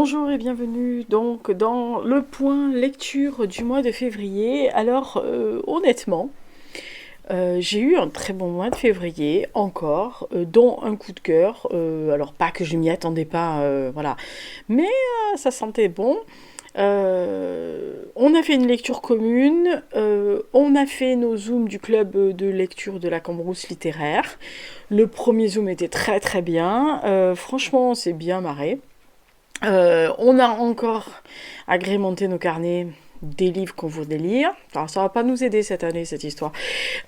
Bonjour et bienvenue donc dans le point lecture du mois de février. Alors honnêtement, j'ai eu un très bon mois de février encore, dont un coup de cœur. Alors pas que je m'y attendais pas, voilà, mais ça sentait bon. On a fait une lecture commune, on a fait nos zooms du club de lecture de la Cambrousse littéraire. Le premier zoom était très très bien, franchement on s'est bien marré. On a encore agrémenté nos carnets des livres qu'on voulait lire. Alors ça va pas nous aider cette année, cette histoire.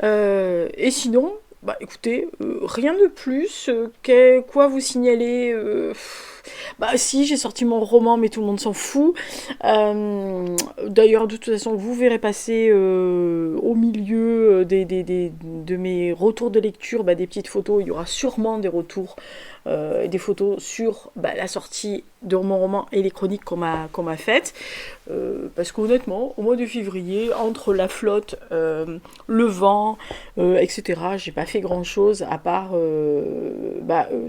Et sinon, bah écoutez, rien de plus. Quoi vous signaler bah si, j'ai sorti mon roman, mais tout le monde s'en fout. D'ailleurs, de toute façon, vous verrez passer au milieu de mes retours de lecture des petites photos. Il y aura sûrement des retours, des photos sur la sortie de mon roman et les chroniques qu'on m'a faites. Parce qu'honnêtement, au mois de février, entre la flotte, le vent, etc., j'ai pas fait grand chose à part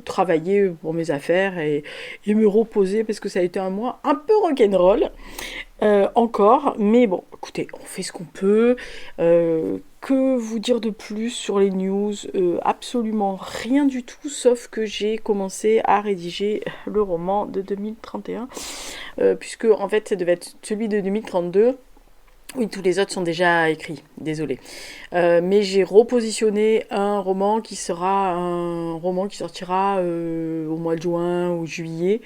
travailler pour mes affaires et me reposer parce que ça a été un mois un peu rock'n'roll encore. Mais bon, écoutez, on fait ce qu'on peut. Que vous dire de plus sur les news? Absolument rien du tout, sauf que j'ai commencé à rédiger le roman de 2031, puisque en fait ça devait être celui de 2032. Oui, tous les autres sont déjà écrits, désolé. Mais j'ai repositionné un roman qui sortira au mois de juin ou juillet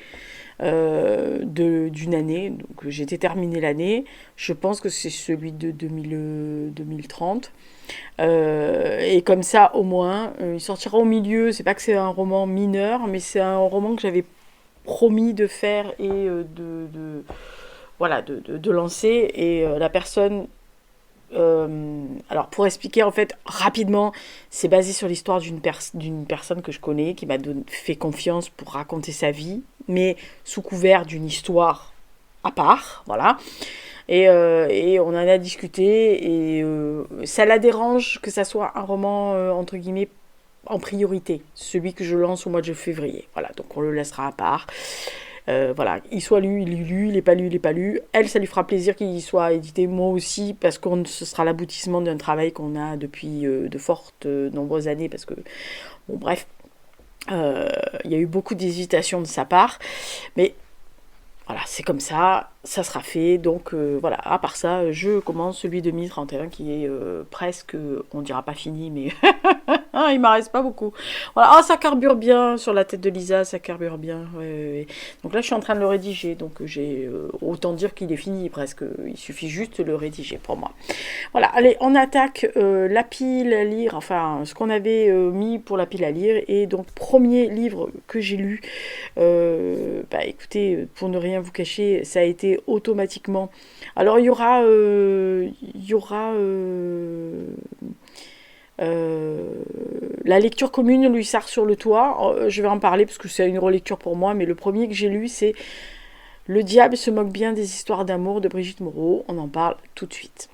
d'une année. Donc j'étais terminé l'année. Je pense que c'est celui de 2030. Et comme ça, au moins, il sortira au milieu. C'est pas que c'est un roman mineur, mais c'est un roman que j'avais promis de faire et de lancer. Et la personne... alors pour expliquer en fait rapidement, c'est basé sur l'histoire d'une personne que je connais qui m'a fait confiance pour raconter sa vie, mais sous couvert d'une histoire à part, voilà. Et on en a discuté et ça la dérange que ça soit un roman entre guillemets en priorité, celui que je lance au mois de février. Voilà, donc on le laissera à part. Voilà, il soit lu, il est lu, il est pas lu, il est pas lu. Elle, ça lui fera plaisir qu'il soit édité, moi aussi, parce que ce sera l'aboutissement d'un travail qu'on a depuis de fortes, nombreuses années, parce que, bon bref, il y a eu beaucoup d'hésitations de sa part, mais voilà, c'est comme ça sera fait. Donc voilà, à part ça, je commence celui de 2031 qui est presque, on dira pas fini, mais il m'en reste pas beaucoup. Voilà, ça carbure bien sur la tête de Lisa, ça carbure bien. Ouais, ouais, ouais. Donc là, je suis en train de le rédiger, donc j'ai autant dire qu'il est fini presque. Il suffit juste de le rédiger pour moi. Voilà, allez, on attaque la pile à lire, enfin ce qu'on avait mis pour la pile à lire. Et donc, premier livre que j'ai lu, écoutez, pour ne rien vous cacher, ça a été automatiquement. Alors, il y aura la lecture commune, Louis Sarre sur le toit. Je vais en parler parce que c'est une relecture pour moi, mais le premier que j'ai lu, c'est Le diable se moque bien des histoires d'amour de Brigitte Moreau. On en parle tout de suite.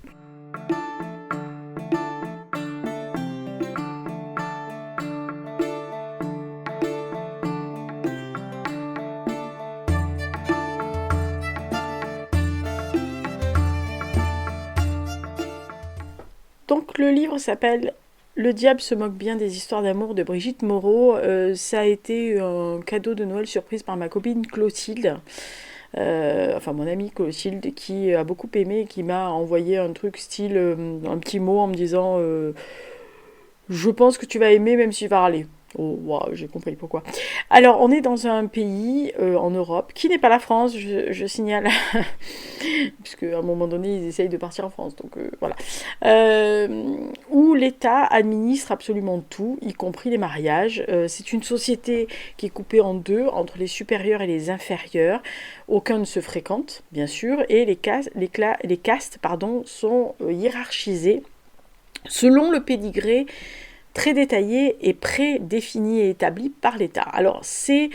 Donc le livre s'appelle Le diable se moque bien des histoires d'amour de Brigitte Moreau. Ça a été un cadeau de Noël surprise par ma copine Clotilde. Enfin mon amie Clotilde qui a beaucoup aimé et qui m'a envoyé un truc style un petit mot en me disant je pense que tu vas aimer même si tu vas râler. Oh, wow, j'ai compris pourquoi. Alors, on est dans un pays en Europe qui n'est pas la France, je signale, puisque à un moment donné, ils essayent de partir en France, donc voilà. Où l'État administre absolument tout, y compris les mariages. C'est une société qui est coupée en deux, entre les supérieurs et les inférieurs. Aucun ne se fréquente, bien sûr, et les castes sont hiérarchisées selon le pédigré très détaillé et prédéfini et établi par l'État. Alors, c'est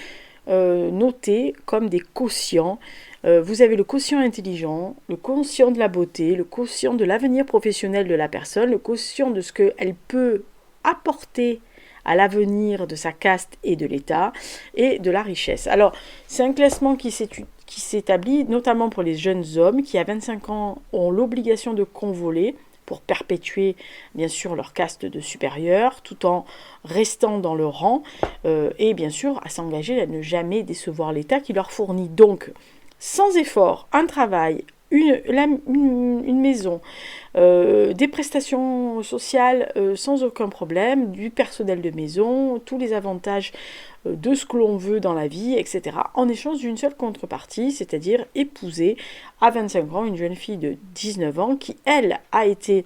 noté comme des quotients. Vous avez le quotient intelligent, le quotient de la beauté, le quotient de l'avenir professionnel de la personne, le quotient de ce qu'elle peut apporter à l'avenir de sa caste et de l'État, et de la richesse. Alors, c'est un classement qui s'est qui s'établit notamment pour les jeunes hommes qui, à 25 ans, ont l'obligation de convoler pour perpétuer, bien sûr, leur caste de supérieur, tout en restant dans le rang, et bien sûr, à s'engager à ne jamais décevoir l'État qui leur fournit donc, sans effort, un travail, une maison, des prestations sociales sans aucun problème, du personnel de maison, tous les avantages de ce que l'on veut dans la vie, etc. En échange d'une seule contrepartie, c'est-à-dire épouser à 25 ans une jeune fille de 19 ans qui, elle, a été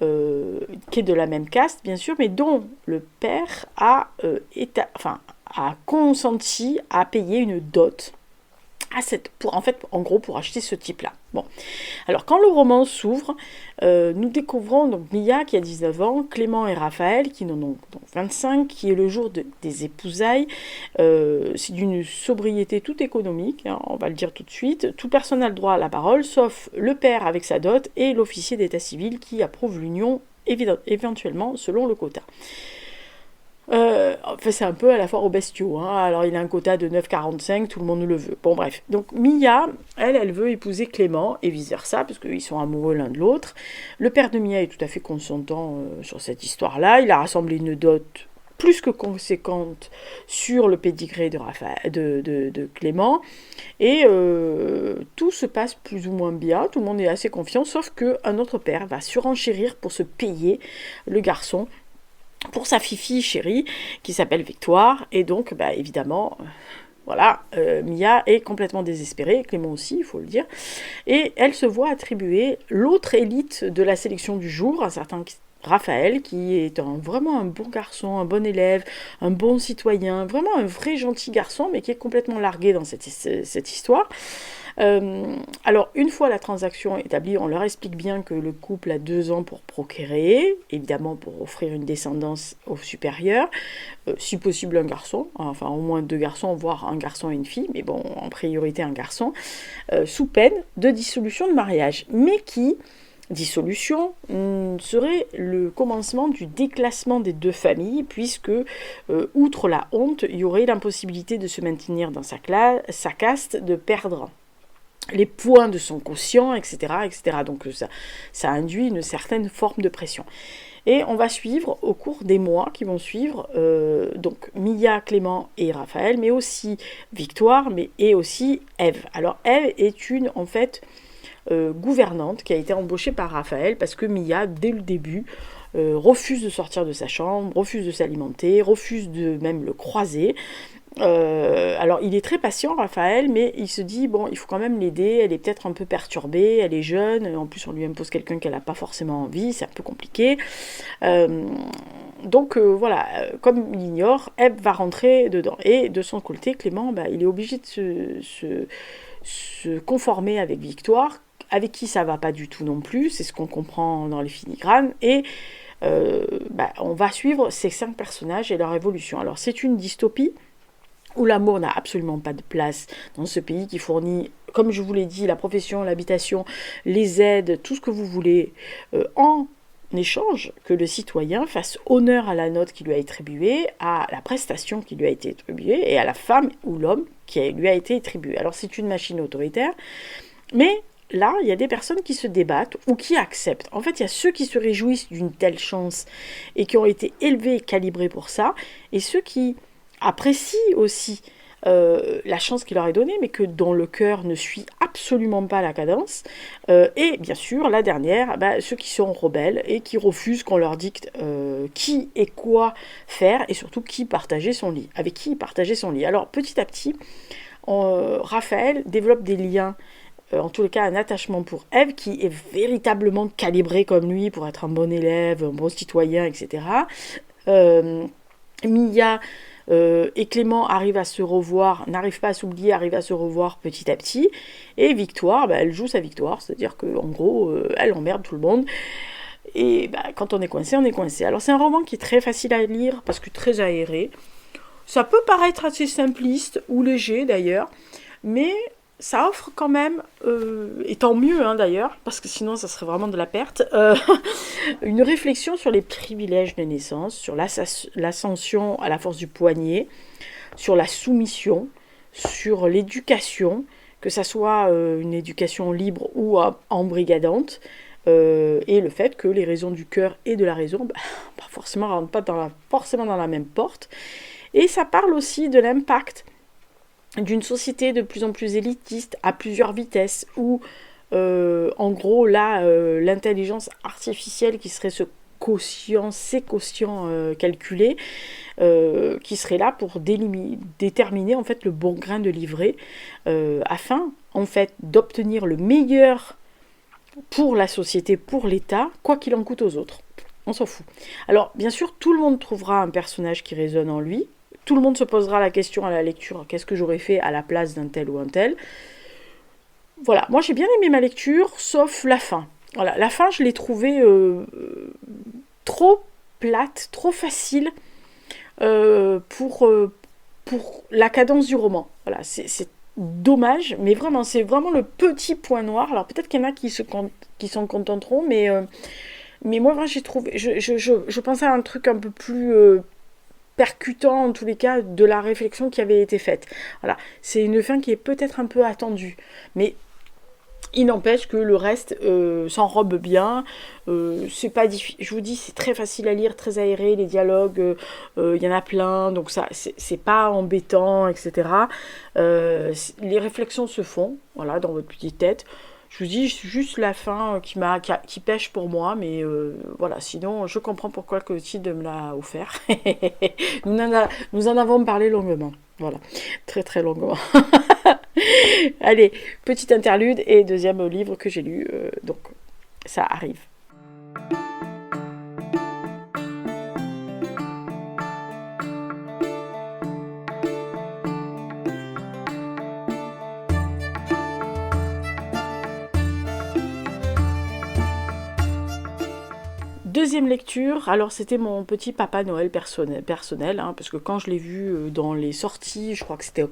qui est de la même caste, bien sûr, mais dont le père a consenti à payer une dot pour acheter ce type-là. Bon, alors quand le roman s'ouvre, nous découvrons donc Mia qui a 19 ans, Clément et Raphaël qui en ont donc 25, qui est le jour des épousailles. C'est d'une sobriété toute économique, hein, on va le dire tout de suite. Tout personne n'a le droit à la parole, sauf le père avec sa dot et l'officier d'état civil qui approuve l'union éventuellement selon le quota. C'est un peu à la foire aux bestiaux, hein. Alors il a un quota de 9,45, tout le monde le veut. Bon bref, donc Mia, elle veut épouser Clément et vice versa, parce qu'ils sont amoureux l'un de l'autre. Le père de Mia est tout à fait consentant sur cette histoire-là. Il a rassemblé une dot plus que conséquente sur le pédigré de Clément, et tout se passe plus ou moins bien, tout le monde est assez confiant, sauf qu'un autre père va surenchérir pour se payer le garçon pour sa fifi chérie qui s'appelle Victoire, et donc évidemment Mia est complètement désespérée, Clément aussi il faut le dire, et elle se voit attribuer l'autre élite de la sélection du jour, un certain Raphaël, qui est vraiment un bon garçon, un bon élève, un bon citoyen, vraiment un vrai gentil garçon, mais qui est complètement largué dans cette histoire. Alors, une fois la transaction établie, on leur explique bien que le couple a 2 ans pour procréer, évidemment pour offrir une descendance au supérieur, si possible un garçon, enfin au moins 2 garçons, voire un garçon et une fille, mais bon, en priorité un garçon, sous peine de dissolution de mariage, mais qui dissolution serait le commencement du déclassement des 2 familles, puisque, outre la honte, il y aurait l'impossibilité de se maintenir dans sa caste, de perdre les points de son quotient, etc. etc. Donc ça induit une certaine forme de pression. Et on va suivre, au cours des mois qui vont suivre, donc Mia, Clément et Raphaël, mais aussi Victoire, et aussi Ève. Alors Ève est une, en fait, gouvernante qui a été embauchée par Raphaël parce que Mia, dès le début, refuse de sortir de sa chambre, refuse de s'alimenter, refuse de même le croiser. Alors il est très patient Raphaël, mais il se dit bon, il faut quand même l'aider, elle est peut-être un peu perturbée, elle est jeune, en plus on lui impose quelqu'un qu'elle n'a pas forcément envie, c'est un peu compliqué. Donc comme il ignore, Ève va rentrer dedans, et de son côté Clément, il est obligé de se conformer avec Victoire, avec qui ça va pas du tout non plus, c'est ce qu'on comprend dans les filigranes, et on va suivre ces 5 personnages et leur évolution. Alors c'est une dystopie où l'amour n'a absolument pas de place dans ce pays qui fournit, comme je vous l'ai dit, la profession, l'habitation, les aides, tout ce que vous voulez, en échange que le citoyen fasse honneur à la note qui lui a été attribuée, à la prestation qui lui a été attribuée, et à la femme ou l'homme qui lui a été attribué. Alors c'est une machine autoritaire, mais là, il y a des personnes qui se débattent ou qui acceptent. En fait, il y a ceux qui se réjouissent d'une telle chance et qui ont été élevés et calibrés pour ça, et ceux qui apprécient aussi la chance qui leur est donnée, mais dont le cœur ne suit absolument pas la cadence. Et bien sûr, la dernière, ceux qui sont rebelles et qui refusent qu'on leur dicte qui et quoi faire, et surtout qui partager son lit, avec qui partager son lit. Alors petit à petit, Raphaël développe des liens, en tous les cas un attachement pour Ève qui est véritablement calibrée comme lui pour être un bon élève, un bon citoyen, etc. Mia et Clément n'arrivent pas à s'oublier, arrivent à se revoir petit à petit, et Victoire, elle joue sa victoire, c'est-à-dire qu'en gros, elle emmerde tout le monde, et quand on est coincé, on est coincé. Alors c'est un roman qui est très facile à lire, parce que très aéré, ça peut paraître assez simpliste, ou léger d'ailleurs, mais ça offre quand même, et tant mieux d'ailleurs, parce que sinon ça serait vraiment de la perte, une réflexion sur les privilèges de naissance, sur l'ascension à la force du poignet, sur la soumission, sur l'éducation, que ça soit une éducation libre ou embrigadante, et le fait que les raisons du cœur et de la raison, pas forcément rentrent pas forcément dans la même porte. Et ça parle aussi de l'impact d'une société de plus en plus élitiste à plusieurs vitesses, où en gros là, l'intelligence artificielle qui serait ces quotients calculés, qui serait là pour déterminer en fait le bon grain de livret, afin en fait d'obtenir le meilleur pour la société, pour l'État, quoi qu'il en coûte aux autres. On s'en fout. Alors, bien sûr, tout le monde trouvera un personnage qui résonne en lui. Tout le monde se posera la question à la lecture, qu'est-ce que j'aurais fait à la place d'un tel ou un tel. Voilà, moi j'ai bien aimé ma lecture, sauf la fin. Voilà, la fin, je l'ai trouvée trop plate, trop facile pour la cadence du roman. Voilà, c'est dommage, mais vraiment, c'est vraiment le petit point noir. Alors peut-être qu'il y en a qui s'en contenteront, mais moi, vraiment, j'ai trouvé, je pensais à un truc un peu plus percutant, en tous les cas, de la réflexion qui avait été faite. Voilà, c'est une fin qui est peut-être un peu attendue, mais il n'empêche que le reste s'enrobe bien. C'est pas difficile. Je vous dis, c'est très facile à lire, très aéré. Les dialogues, il y en a plein, donc ça, c'est pas embêtant, etc. Les réflexions se font, voilà, dans votre petite tête. Je vous dis, c'est juste la fin qui pêche pour moi, mais voilà. Sinon, je comprends pourquoi le titre me l'a offert. Nous en avons parlé longuement. Voilà, très très longuement. Allez, petite interlude et deuxième livre que j'ai lu, donc ça arrive. Deuxième lecture, alors c'était mon petit Papa Noël personnel, hein, parce que quand je l'ai vu dans les sorties, je crois que c'était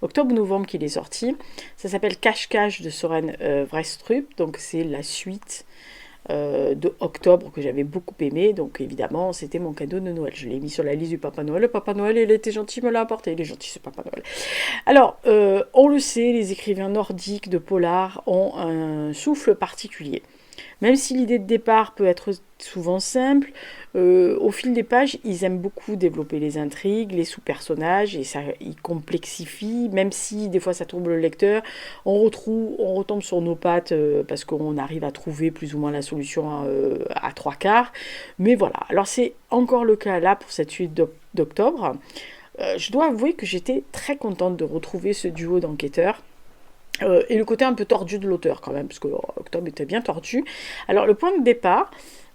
octobre-novembre qu'il est sorti, ça s'appelle Cache-Cache de Soren Vrestrup, donc c'est la suite de octobre que j'avais beaucoup aimé, donc évidemment c'était mon cadeau de Noël, je l'ai mis sur la liste du Papa Noël, le Papa Noël il était gentil, me l'a apporté, il est gentil ce Papa Noël. Alors, on le sait, les écrivains nordiques de polar ont un souffle particulier. Même si l'idée de départ peut être souvent simple, au fil des pages, ils aiment beaucoup développer les intrigues, les sous-personnages, et ça, ils complexifient, même si des fois ça trouble le lecteur, on retombe sur nos pattes parce qu'on arrive à trouver plus ou moins la solution à trois quarts. Mais voilà, alors c'est encore le cas là pour cette suite d'octobre. Je dois avouer que j'étais très contente de retrouver ce duo d'enquêteurs. Et le côté un peu tordu de l'auteur quand même, parce que Octobre était bien tordu. Alors le point de départ,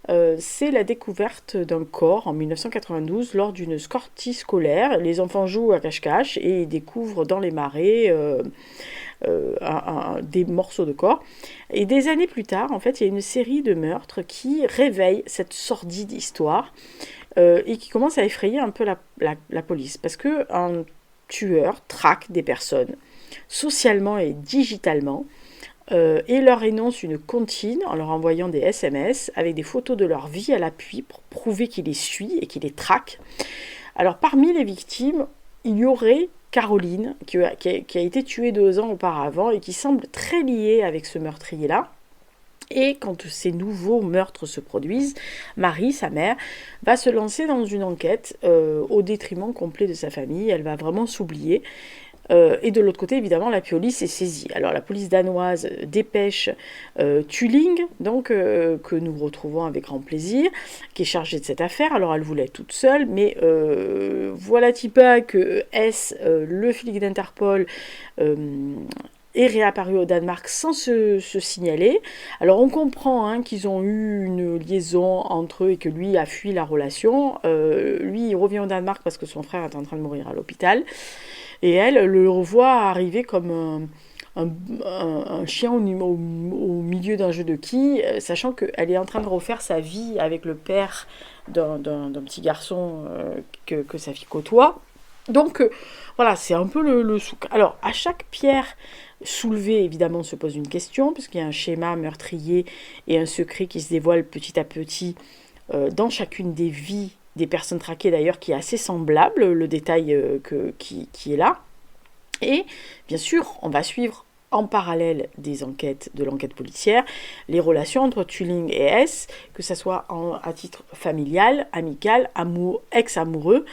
c'est la découverte d'un corps en 1992 lors d'une sortie scolaire. Les enfants jouent à cache-cache et ils découvrent dans les marais des morceaux de corps. Et des années plus tard, en fait, il y a une série de meurtres qui réveille cette sordide histoire et qui commence à effrayer un peu la police. Parce qu'un tueur traque des personnes socialement et digitalement, et leur énonce une comptine en leur envoyant des SMS avec des photos de leur vie à l'appui pour prouver qu'il les suit et qu'il les traque. Alors parmi les victimes, il y aurait Caroline qui a été tuée 2 ans auparavant et qui semble très liée avec ce meurtrier-là. Et quand ces nouveaux meurtres se produisent, Marie, sa mère, va se lancer dans une enquête au détriment complet de sa famille. Elle va vraiment s'oublier. Et de l'autre côté, évidemment, la police est saisie. Alors, la police danoise dépêche Tulling, donc, que nous retrouvons avec grand plaisir, qui est chargée de cette affaire. Alors, elle voulait être toute seule, mais voilà-t-il pas que le flic d'Interpol, est réapparu au Danemark sans se signaler. Alors on comprend qu'ils ont eu une liaison entre eux et que lui a fui la relation. Lui, il revient au Danemark parce que son frère est en train de mourir à l'hôpital. Et elle le voit arriver comme un chien au milieu d'un jeu de quilles, sachant qu'elle est en train de refaire sa vie avec le père d'un petit garçon que sa fille côtoie. Donc voilà, c'est un peu le souk. Alors, à chaque pierre soulevée, évidemment, se pose une question, puisqu'il y a un schéma meurtrier et un secret qui se dévoile petit à petit dans chacune des vies des personnes traquées, d'ailleurs, qui est assez semblable, le détail qui est là. Et bien sûr, on va suivre en parallèle de l'enquête policière, les relations entre Tuling et S, que ce soit à titre familial, amical, ex-amoureux.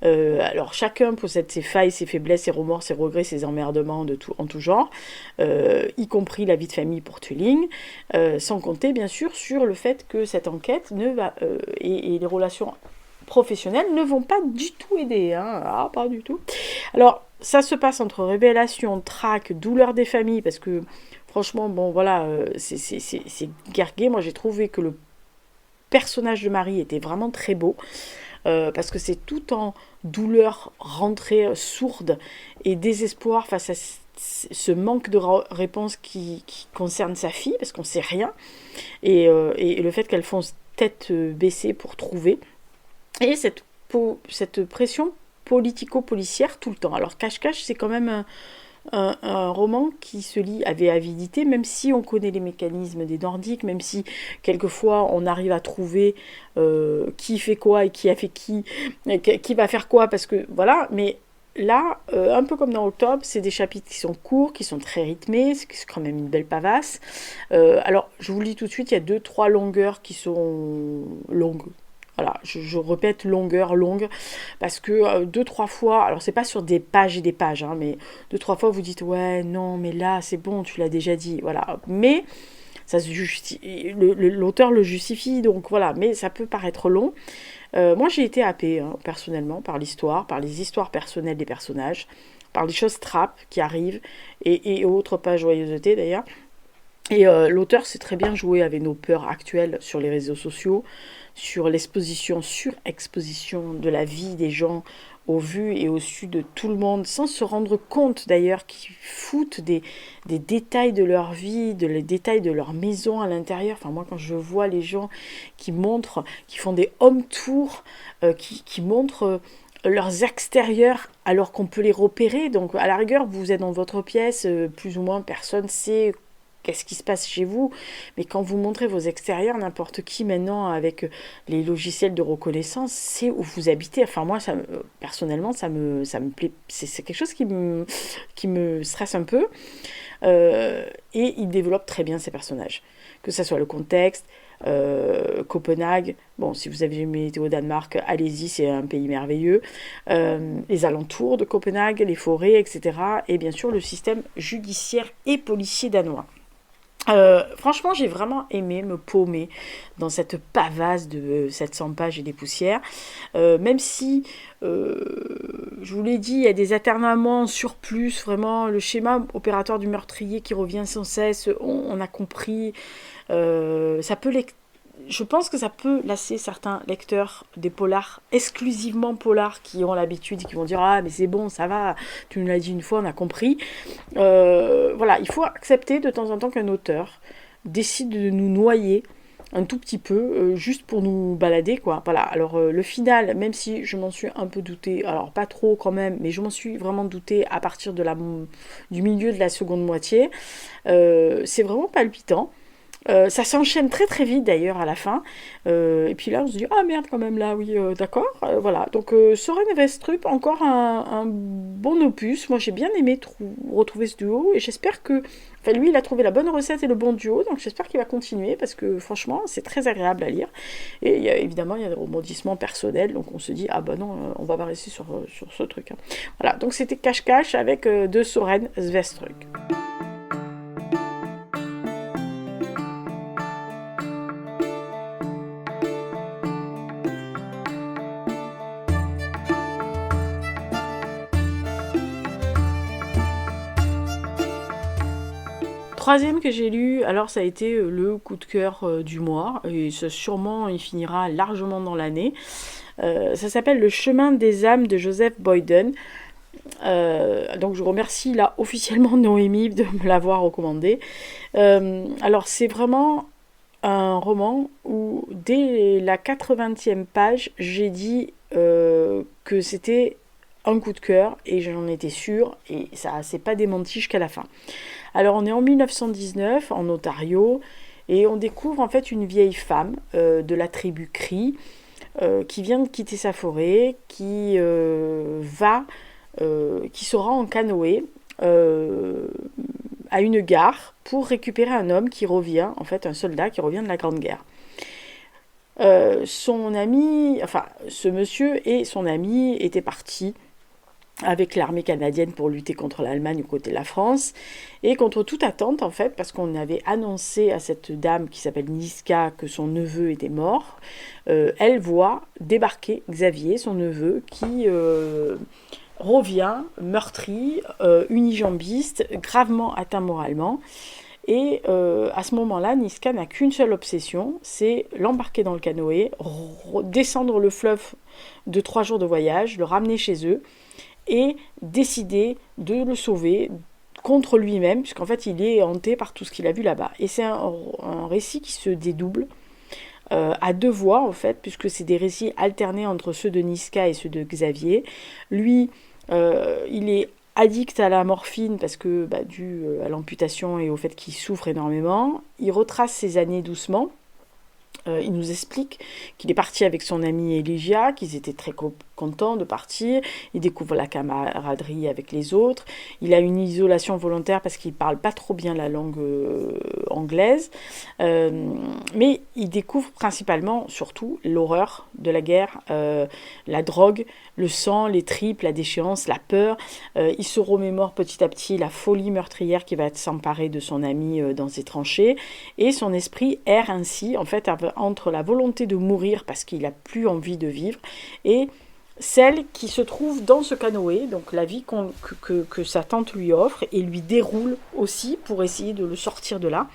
Alors chacun possède ses failles, ses faiblesses, ses remords, ses regrets, ses emmerdements en tout genre, y compris la vie de famille pour Tuling, sans compter bien sûr sur le fait que cette enquête et les relations professionnelles ne vont pas du tout aider, hein. Ah, pas du tout. Alors, ça se passe entre révélation, traque, douleur des familles, parce que franchement, bon voilà, c'est guergué. Moi, j'ai trouvé que le personnage de Marie était vraiment très beau, parce que c'est tout en douleur rentrée, sourde et désespoir face à ce manque de réponse qui concerne sa fille, parce qu'on ne sait rien, et le fait qu'elle fonce tête baissée pour trouver. Et cette pression politico-policière tout le temps. Alors Cache-Cache, c'est quand même un roman qui se lit avec avidité, même si on connaît les mécanismes des Nordiques, même si quelquefois on arrive à trouver qui fait quoi et qui a fait qui va faire quoi, parce que voilà, mais là, un peu comme dans Octobre, c'est des chapitres qui sont courts, qui sont très rythmés, c'est quand même une belle pavasse. Alors, je vous le dis tout de suite, il y a 2-3 longueurs qui sont longues. Voilà, je répète longue, parce que 2-3 fois, alors c'est pas sur des pages et des pages, hein, mais 2-3 fois vous dites ouais, non, mais là c'est bon, tu l'as déjà dit, voilà. Mais ça se justifie, l'auteur le justifie, donc voilà, mais ça peut paraître long. Moi j'ai été happée, hein, personnellement, par l'histoire, par les histoires personnelles des personnages, par les choses trappes qui arrivent, et autres, pas joyeuseté d'ailleurs. Et l'auteur sait très bien jouer avec nos peurs actuelles sur les réseaux sociaux, sur l'exposition, surexposition de la vie des gens au vu et au su de tout le monde, sans se rendre compte d'ailleurs qu'ils foutent des détails de leur vie, les détails de leur maison à l'intérieur. Enfin moi quand je vois les gens qui font des home tours, qui montrent leurs extérieurs alors qu'on peut les repérer. Donc à la rigueur vous êtes dans votre pièce, plus ou moins personne sait qu'est-ce qui se passe chez vous, mais quand vous montrez vos extérieurs, n'importe qui maintenant avec les logiciels de reconnaissance sait où vous habitez. Enfin moi, personnellement, ça me plaît. C'est quelque chose qui me stresse un peu. Et il développe très bien ses personnages, que ce soit le contexte. Copenhague, bon, si vous avez jamais été au Danemark, allez-y, c'est un pays merveilleux. Les alentours de Copenhague, les forêts, etc. Et bien sûr le système judiciaire et policier danois. Franchement, j'ai vraiment aimé me paumer dans cette pavasse de 700 pages et des poussières. Même si, je vous l'ai dit, il y a des aternements en surplus, vraiment, le schéma opératoire du meurtrier qui revient sans cesse, on a compris. Je pense que ça peut lasser certains lecteurs des polars, exclusivement polars, qui ont l'habitude, qui vont dire « Ah, mais c'est bon, ça va, tu nous l'as dit une fois, on a compris. » Voilà, il faut accepter de temps en temps qu'un auteur décide de nous noyer un tout petit peu, juste pour nous balader, quoi. Voilà, alors le final, même si je m'en suis un peu doutée, alors pas trop quand même, mais je m'en suis vraiment doutée à partir du milieu de la seconde moitié, c'est vraiment palpitant. Ça s'enchaîne très très vite d'ailleurs à la fin, et puis là on se dit ah merde quand même là oui d'accord, voilà, donc Soren Vestrup, encore un bon opus. Moi j'ai bien aimé retrouver ce duo, et j'espère que, enfin lui il a trouvé la bonne recette et le bon duo, donc j'espère qu'il va continuer, parce que franchement c'est très agréable à lire, et évidemment il y a des rebondissements personnels, donc on se dit ah bah non, on va pas rester sur ce truc, hein. Voilà, donc c'était Cache-Cache avec de Soren Vestrup. Troisième que j'ai lu, alors ça a été le coup de cœur du mois, et ça, sûrement il finira largement dans l'année. Ça s'appelle Le chemin des âmes de Joseph Boyden. Donc je remercie là officiellement Noémie de me l'avoir recommandé. Alors c'est vraiment un roman où dès la 80e page, j'ai dit que c'était un coup de cœur, et j'en étais sûre, et ça s'est pas démenti jusqu'à la fin. Alors on est en 1919 en Ontario, et on découvre en fait une vieille femme de la tribu Cree qui vient de quitter sa forêt, qui se rend en canoë euh, à une gare pour récupérer un homme qui revient, en fait un soldat qui revient de la Grande Guerre. Son ami, enfin ce monsieur et son ami étaient partis avec l'armée canadienne pour lutter contre l'Allemagne aux côtés de la France, et contre toute attente en fait, parce qu'on avait annoncé à cette dame qui s'appelle Niska que son neveu était mort, elle voit débarquer Xavier, son neveu, qui revient meurtri, unijambiste, gravement atteint moralement. Et à ce moment-là, Niska n'a qu'une seule obsession, c'est l'embarquer dans le canoë, descendre le fleuve de 3 jours de voyage, le ramener chez eux, et décider de le sauver contre lui-même, puisqu'en fait il est hanté par tout ce qu'il a vu là-bas. Et c'est un récit qui se dédouble à 2 voix en fait, puisque c'est des récits alternés entre ceux de Niska et ceux de Xavier. Lui, il est addict à la morphine parce que dû à l'amputation et au fait qu'il souffre énormément. Il retrace ses années doucement. Il nous explique qu'il est parti avec son amie Elijah, qu'ils étaient très contents de partir. Il découvre la camaraderie avec les autres. Il a une isolation volontaire parce qu'il ne parle pas trop bien la langue anglaise. Mais il découvre principalement, surtout, l'horreur de la guerre, la drogue, le sang, les tripes, la déchéance, la peur. Il se remémore petit à petit la folie meurtrière qui va s'emparer de son ami dans ses tranchées. Et son esprit erre ainsi, en fait, entre la volonté de mourir parce qu'il n'a plus envie de vivre et celle qui se trouve dans ce canoë, donc la vie que sa tante lui offre et lui déroule aussi pour essayer de le sortir de là.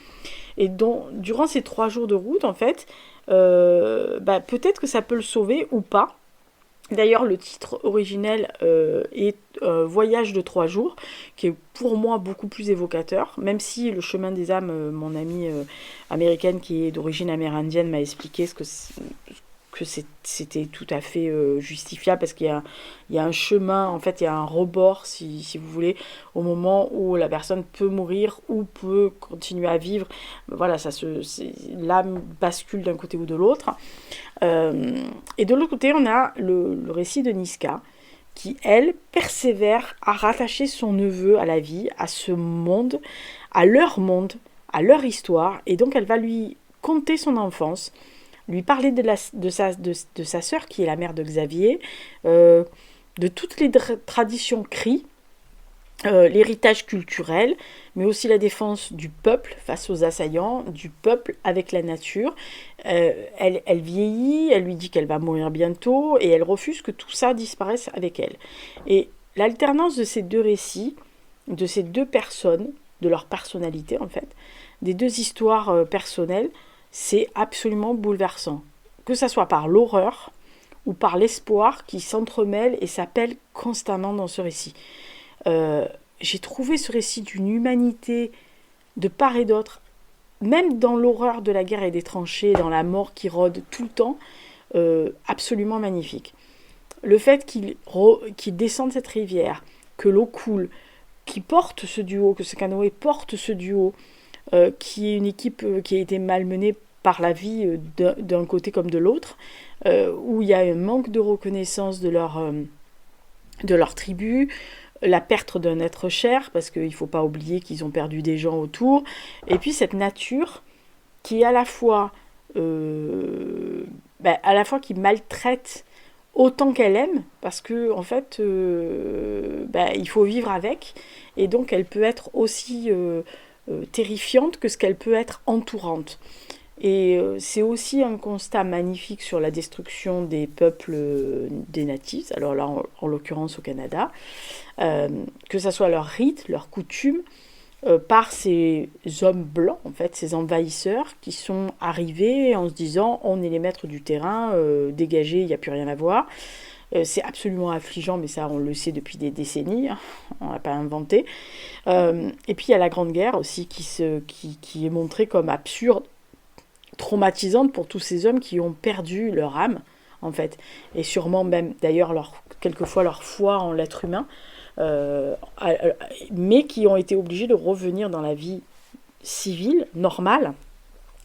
Et donc, durant ces 3 jours de route, en fait, peut-être que ça peut le sauver ou pas. D'ailleurs, le titre originel est Voyage de 3 jours, qui est pour moi beaucoup plus évocateur, même si le chemin des âmes, mon amie américaine qui est d'origine amérindienne m'a expliqué que c'était tout à fait justifiable, parce qu'il y a un chemin, en fait, il y a un rebord, si vous voulez, au moment où la personne peut mourir ou peut continuer à vivre. Voilà, l'âme bascule d'un côté ou de l'autre. Et de l'autre côté, on a le récit de Niska, qui, elle, persévère à rattacher son neveu à la vie, à ce monde, à leur histoire, et donc elle va lui conter son enfance, lui parler de sa sœur, qui est la mère de Xavier, de toutes les traditions cri, l'héritage culturel, mais aussi la défense du peuple face aux assaillants, du peuple avec la nature. Elle vieillit, elle lui dit qu'elle va mourir bientôt, et elle refuse que tout ça disparaisse avec elle. Et l'alternance de ces 2 récits, de ces 2 personnes, de leur personnalité en fait, des 2 histoires personnelles, c'est absolument bouleversant. Que ça soit par l'horreur ou par l'espoir qui s'entremêle et s'appelle constamment dans ce récit. J'ai trouvé ce récit d'une humanité de part et d'autre, même dans l'horreur de la guerre et des tranchées, dans la mort qui rôde tout le temps, absolument magnifique. Le fait qu'il descende cette rivière, que l'eau coule, qu'il porte ce duo, que ce canoë porte ce duo, qui est une équipe qui a été malmenée par la vie d'un côté comme de l'autre, où il y a un manque de reconnaissance de leur tribu, la perte d'un être cher, parce qu'il ne faut pas oublier qu'ils ont perdu des gens autour, et puis cette nature qui est à la fois qui maltraite autant qu'elle aime, parce que en fait il faut vivre avec, et donc elle peut être aussi terrifiante que ce qu'elle peut être entourante. Et c'est aussi un constat magnifique sur la destruction des peuples des natifs, alors là en l'occurrence au Canada, que ce soit leurs rites, leurs coutumes, par ces hommes blancs, en fait, ces envahisseurs qui sont arrivés en se disant on est les maîtres du terrain, dégagez, il n'y a plus rien à voir. C'est absolument affligeant, mais ça on le sait depuis des décennies, hein, on n'a pas inventé. Et puis il y a la Grande Guerre aussi qui est montrée comme absurde, traumatisante pour tous ces hommes qui ont perdu leur âme, en fait, et sûrement même d'ailleurs quelquefois leur foi en l'être humain, mais qui ont été obligés de revenir dans la vie civile, normale,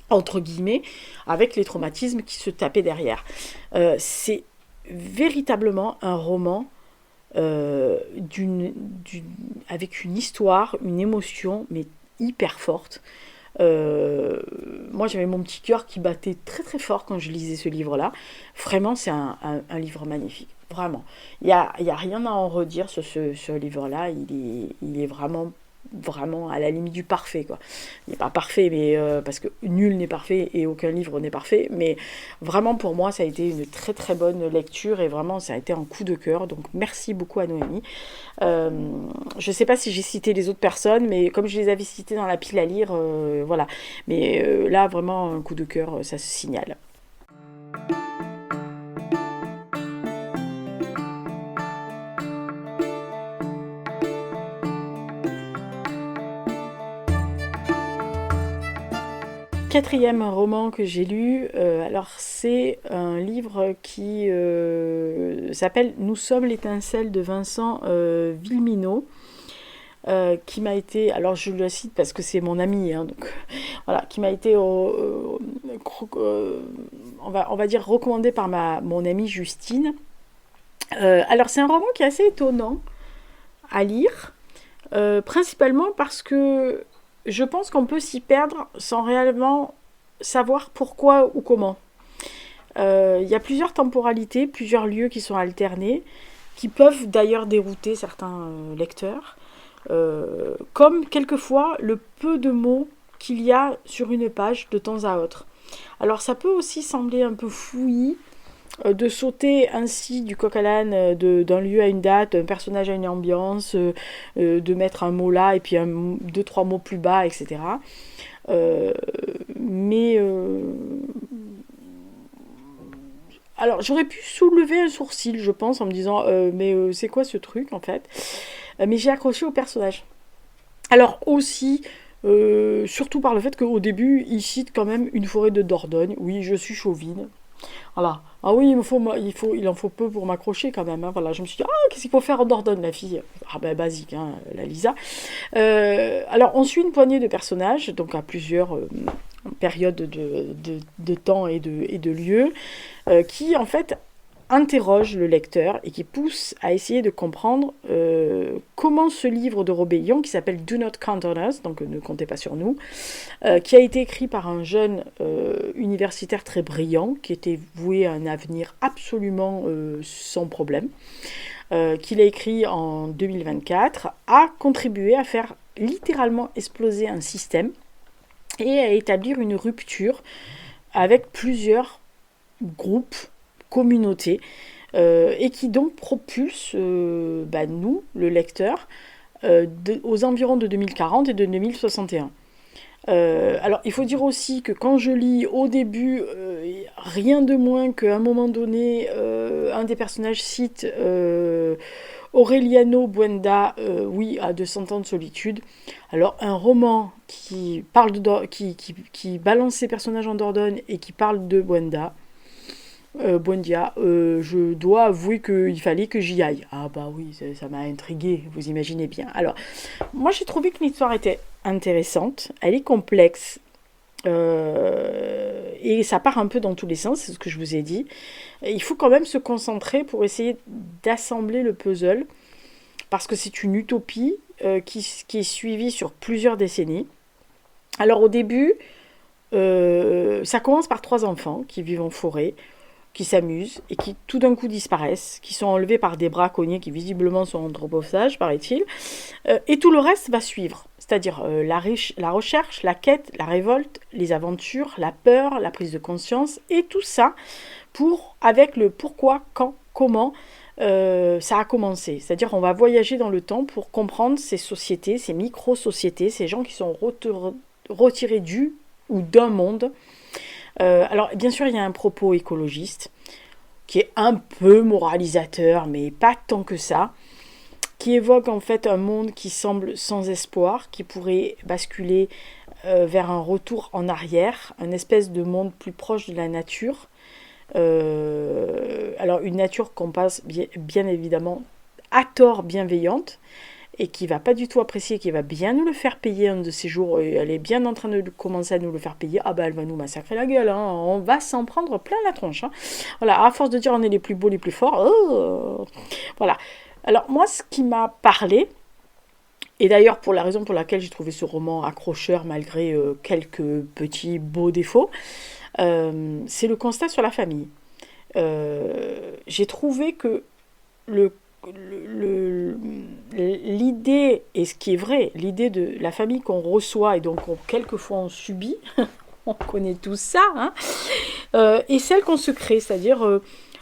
entre guillemets, avec les traumatismes qui se tapaient derrière. C'est véritablement un roman avec une histoire, une émotion, mais hyper forte. Euh, Moi, j'avais mon petit cœur qui battait très très fort quand je lisais ce livre-là. Vraiment, c'est un livre magnifique. Vraiment. Il y a rien à en redire sur ce livre-là. Il est vraiment, vraiment à la limite du parfait, quoi. Il n'est pas parfait, mais parce que nul n'est parfait et aucun livre n'est parfait. Mais vraiment, pour moi, ça a été une très très bonne lecture et vraiment, ça a été un coup de cœur. Donc, merci beaucoup à Noémie. Euh, je ne sais pas si j'ai cité les autres personnes, mais comme je les avais citées dans la pile à lire, voilà. Mais là, vraiment, un coup de cœur, ça se signale. Quatrième roman que j'ai lu, alors c'est un livre qui s'appelle Nous sommes l'étincelle de Vincent Villeminot, qui m'a été, alors je le cite parce que c'est mon ami, hein, donc voilà, qui m'a été, on va dire, recommandé par mon amie Justine. Alors c'est un roman qui est assez étonnant à lire, principalement parce que je pense qu'on peut s'y perdre sans réellement savoir pourquoi ou comment. Il y a plusieurs temporalités, plusieurs lieux qui sont alternés, qui peuvent d'ailleurs dérouter certains lecteurs, comme quelquefois le peu de mots qu'il y a sur une page de temps à autre. Alors ça peut aussi sembler un peu fouillis, de sauter ainsi du coq à l'âne, d'un lieu à une date, d'un personnage à une ambiance, de mettre un mot là et puis deux, trois mots plus bas, etc. Mais alors j'aurais pu soulever un sourcil, je pense, en me disant mais c'est quoi ce truc en fait. Mais j'ai accroché au personnage. Alors aussi, surtout par le fait qu'au début, il cite quand même une forêt de Dordogne. Oui, je suis chauvine. Voilà. Ah oui, il en faut peu pour m'accrocher quand même, hein. Voilà, je me suis dit, ah, qu'est-ce qu'il faut faire en Dordogne, la fille? Ah ben, basique, hein, la Lisa. Alors, on suit une poignée de personnages, donc à plusieurs périodes de temps et de lieux, qui, en fait, interroge le lecteur et qui pousse à essayer de comprendre comment ce livre de rébellion, qui s'appelle Do Not Count on Us, donc ne comptez pas sur nous, qui a été écrit par un jeune universitaire très brillant, qui était voué à un avenir absolument sans problème, qu'il a écrit en 2024, a contribué à faire littéralement exploser un système et à établir une rupture avec plusieurs groupes, communautés, et qui donc propulse nous, le lecteur, aux environs de 2040 et de 2061. Alors, il faut dire aussi que quand je lis au début, rien de moins qu'à un moment donné, un des personnages cite Aureliano Buenda, oui, à 200 ans de solitude. Alors, un roman qui parle qui balance ses personnages en Dordogne et qui parle de Buenda, Buendia, je dois avouer qu'il fallait que j'y aille. Ah bah oui, ça m'a intriguée, vous imaginez bien. Alors, moi j'ai trouvé que l'histoire était intéressante, elle est complexe, et ça part un peu dans tous les sens, c'est ce que je vous ai dit. Et il faut quand même se concentrer pour essayer d'assembler le puzzle, parce que c'est une utopie qui est suivie sur plusieurs décennies. Alors au début, ça commence par trois enfants qui vivent en forêt, qui s'amusent et qui tout d'un coup disparaissent, qui sont enlevés par des braconniers qui visiblement sont anthropophage, paraît-il, et tout le reste va suivre, c'est-à-dire la recherche, la quête, la révolte, les aventures, la peur, la prise de conscience, et tout ça avec le pourquoi, quand, comment ça a commencé. C'est-à-dire on va voyager dans le temps pour comprendre ces sociétés, ces micro-sociétés, ces gens qui sont retirés du ou d'un monde. Alors, bien sûr, il y a un propos écologiste qui est un peu moralisateur, mais pas tant que ça, qui évoque en fait un monde qui semble sans espoir, qui pourrait basculer vers un retour en arrière, un espèce de monde plus proche de la nature. Alors, une nature qu'on passe bien évidemment à tort bienveillante, et qui va pas du tout apprécier, qui va bien nous le faire payer un de ces jours, et elle est bien en train de commencer à nous le faire payer, ah bah elle va nous massacrer la gueule, hein. On va s'en prendre plein la tronche, hein. Voilà, à force de dire on est les plus beaux, les plus forts, voilà. Alors moi, ce qui m'a parlé, et d'ailleurs pour la raison pour laquelle j'ai trouvé ce roman accrocheur malgré quelques petits beaux défauts, c'est le constat sur la famille. J'ai trouvé que le, l'idée, et ce qui est vrai, l'idée de la famille qu'on reçoit et donc quelquefois on subit, on connaît tous ça, hein, et celle qu'on se crée, c'est-à-dire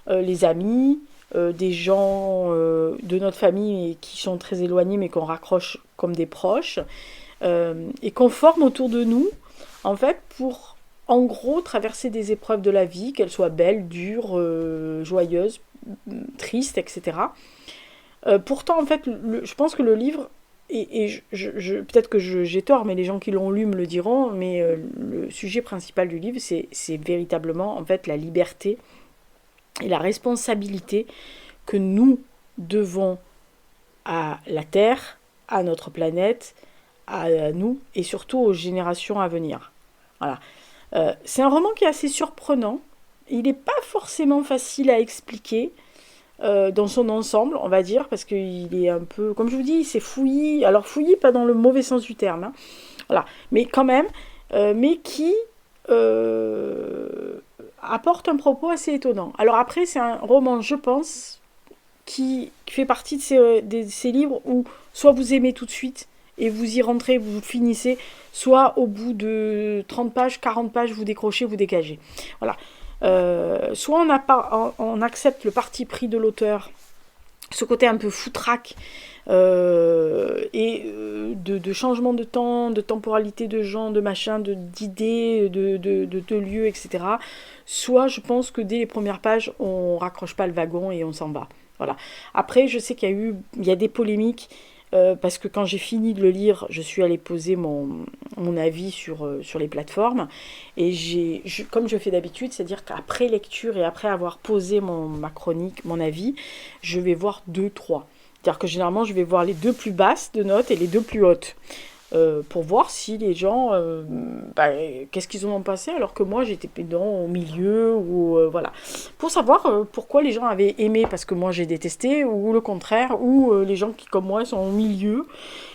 les amis, des gens de notre famille qui sont très éloignés mais qu'on raccroche comme des proches, et qu'on forme autour de nous, en fait, pour en gros traverser des épreuves de la vie, qu'elles soient belles, dures, joyeuses, tristes, etc. Pourtant, en fait, je pense que le livre, et peut-être que j'ai tort, mais les gens qui l'ont lu me le diront, mais le sujet principal du livre, c'est véritablement, en fait, la liberté et la responsabilité que nous devons à la Terre, à notre planète, à nous, et surtout aux générations à venir. Voilà. C'est un roman qui est assez surprenant. Il n'est pas forcément facile à expliquer dans son ensemble, on va dire, parce qu'il est un peu, comme je vous dis, c'est fouillis. Alors fouillis, pas dans le mauvais sens du terme, hein. Voilà. Mais quand même, mais qui apporte un propos assez étonnant. Alors après, c'est un roman, je pense, qui fait partie de ces livres où soit vous aimez tout de suite et vous y rentrez, vous finissez, soit au bout de 30 pages, 40 pages, vous décrochez, vous dégagez. Voilà. Soit on accepte le parti pris de l'auteur, ce côté un peu foutraque, et de changement de temps, de temporalité de gens, de machin, d'idées, de lieux, etc. Soit je pense que dès les premières pages, on raccroche pas le wagon et on s'en va. Voilà. Après, je sais il y a des polémiques, parce que quand j'ai fini de le lire, je suis allée poser mon avis sur les plateformes. Et comme je fais d'habitude, c'est-à-dire qu'après lecture et après avoir posé ma chronique, mon avis, je vais voir deux, trois. C'est-à-dire que généralement, je vais voir les deux plus basses de notes et les deux plus hautes. Pour voir si les gens, qu'est-ce qu'ils en ont passé, alors que moi j'étais au milieu, ou voilà. Pour savoir pourquoi les gens avaient aimé parce que moi j'ai détesté, ou le contraire, ou les gens qui comme moi sont au milieu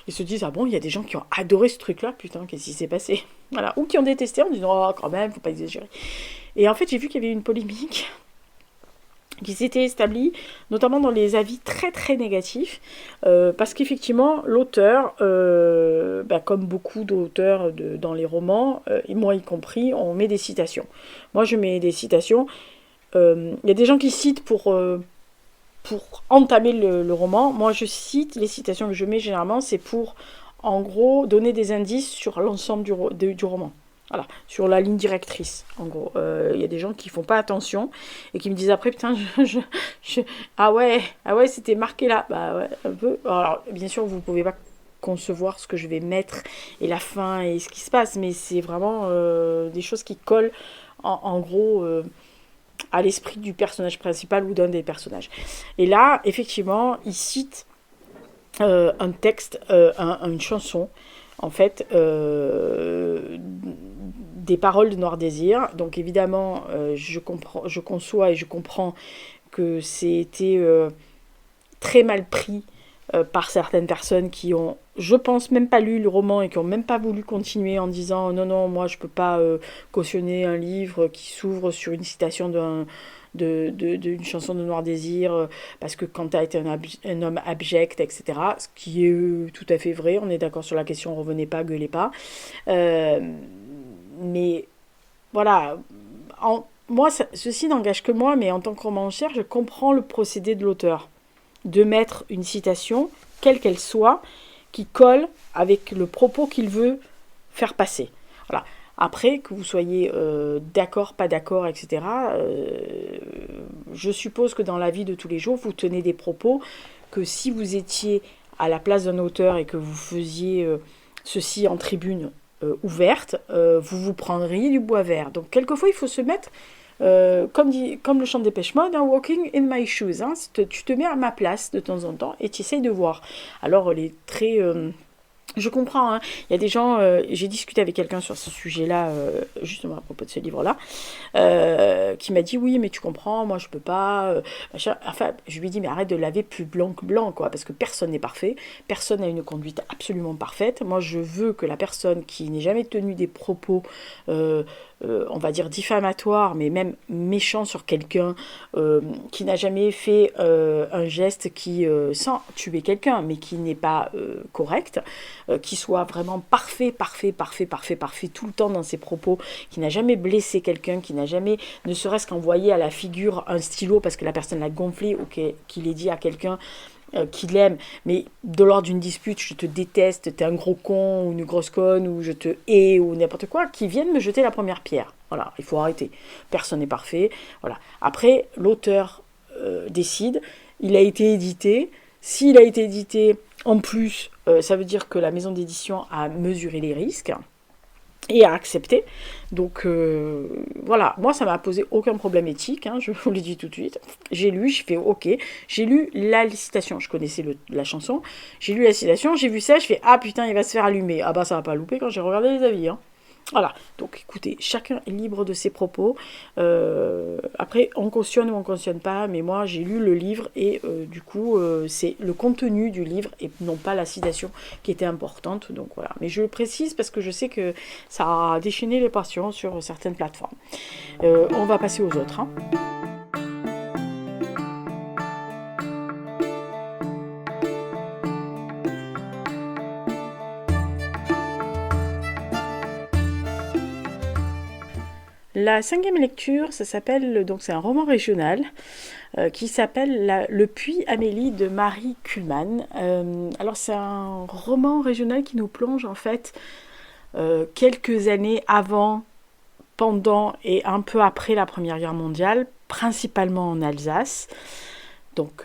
et se disent ah bon, il y a des gens qui ont adoré ce truc-là, putain, qu'est-ce qui s'est passé, voilà, ou qui ont détesté en disant oh quand même, faut pas exagérer. Et en fait j'ai vu qu'il y avait une polémique qui s'était établi, notamment dans les avis très très négatifs, parce qu'effectivement l'auteur, comme beaucoup d'auteurs dans les romans, et moi y compris, on met des citations. Moi je mets des citations, il y a des gens qui citent pour entamer le roman. Moi je cite, les citations que je mets généralement, c'est pour en gros donner des indices sur l'ensemble du roman. Voilà, sur la ligne directrice, en gros. Il y a des gens qui font pas attention et qui me disent après, putain, ah ouais, c'était marqué là. Bah ouais, un peu. Alors, bien sûr, vous pouvez pas concevoir ce que je vais mettre et la fin et ce qui se passe, mais c'est vraiment des choses qui collent, en gros, à l'esprit du personnage principal ou d'un des personnages. Et là, effectivement, il cite un texte, une chanson, en fait, des paroles de Noir Désir. Donc évidemment, je conçois et je comprends que c'était très mal pris par certaines personnes qui ont, je pense, même pas lu le roman et qui ont même pas voulu continuer en disant non, non, moi je peux pas cautionner un livre qui s'ouvre sur une citation d'une chanson de Noir Désir, parce que quand tu as été un homme abject, etc., ce qui est tout à fait vrai, on est d'accord sur la question, revenez pas, gueulez pas. Mais voilà, moi, ceci n'engage que moi, mais en tant que romancière, je comprends le procédé de l'auteur. De mettre une citation, quelle qu'elle soit, qui colle avec le propos qu'il veut faire passer. Voilà. Après, que vous soyez d'accord, pas d'accord, etc., je suppose que dans la vie de tous les jours, vous tenez des propos que si vous étiez à la place d'un auteur et que vous faisiez ceci en tribune ouverte, vous vous prendriez du bois vert. Donc, quelquefois, il faut se mettre, comme le chant de Dépêche Mode, hein, walking in my shoes. Hein, tu te mets à ma place de temps en temps et tu essayes de voir. Alors, les traits Je comprends, hein. Il y a des gens, j'ai discuté avec quelqu'un sur ce sujet-là, justement à propos de ce livre-là, qui m'a dit oui, mais tu comprends, moi je peux pas. Machin. Enfin, je lui ai dit mais arrête de laver plus blanc que blanc, quoi, parce que personne n'est parfait, personne n'a une conduite absolument parfaite. Moi, je veux que la personne qui n'ait jamais tenu des propos, euh, on va dire diffamatoires, mais même méchants sur quelqu'un, qui n'a jamais fait un geste qui, sans tuer quelqu'un, mais qui n'est pas correct, qui soit vraiment parfait, parfait, parfait, parfait, parfait tout le temps dans ses propos, qui n'a jamais blessé quelqu'un, qui n'a jamais, ne serait-ce qu'envoyé à la figure un stylo parce que la personne l'a gonflé ou qu'il ait dit à quelqu'un qu'il aime, mais de l'ordre d'une dispute, je te déteste, t'es un gros con ou une grosse conne ou je te hais ou n'importe quoi, qui viennent me jeter la première pierre. Voilà, il faut arrêter. Personne n'est parfait. Voilà. Après, l'auteur décide. Il a été édité. S'il a été édité en plus, ça veut dire que la maison d'édition a mesuré les risques et a accepté. Donc voilà, moi ça m'a posé aucun problème éthique, hein, je vous le dis tout de suite. J'ai lu, j'ai fait ok, j'ai lu la citation, je connaissais la chanson, j'ai lu la citation, j'ai vu ça, je fais ah putain il va se faire allumer. Ah bah ça va pas louper quand j'ai regardé les avis, hein. Voilà, donc écoutez, chacun est libre de ses propos. Après, on cautionne ou on cautionne pas, mais moi j'ai lu le livre et du coup, c'est le contenu du livre et non pas la citation qui était importante. Donc voilà, mais je le précise parce que je sais que ça a déchaîné les passions sur certaines plateformes. On va passer aux autres, hein. La cinquième lecture, ça s'appelle, donc c'est un roman régional qui s'appelle Le Puits Amélie de Marie Kuhlmann. Alors c'est un roman régional qui nous plonge en fait quelques années avant, pendant et un peu après la Première Guerre mondiale, principalement en Alsace. Donc,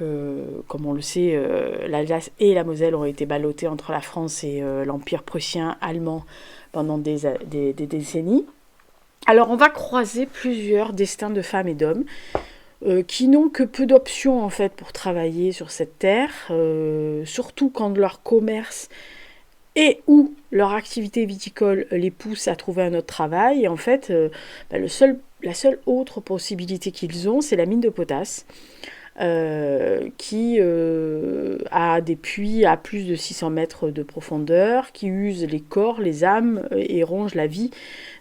comme on le sait, l'Alsace et la Moselle ont été ballottées entre la France et l'Empire prussien allemand pendant des décennies. Alors, on va croiser plusieurs destins de femmes et d'hommes qui n'ont que peu d'options en fait pour travailler sur cette terre, surtout quand leur commerce et ou leur activité viticole les pousse à trouver un autre travail. Et en fait, la seule autre possibilité qu'ils ont, c'est la mine de potasse. Qui a des puits à plus de 600 mètres de profondeur, qui use les corps, les âmes et ronge la vie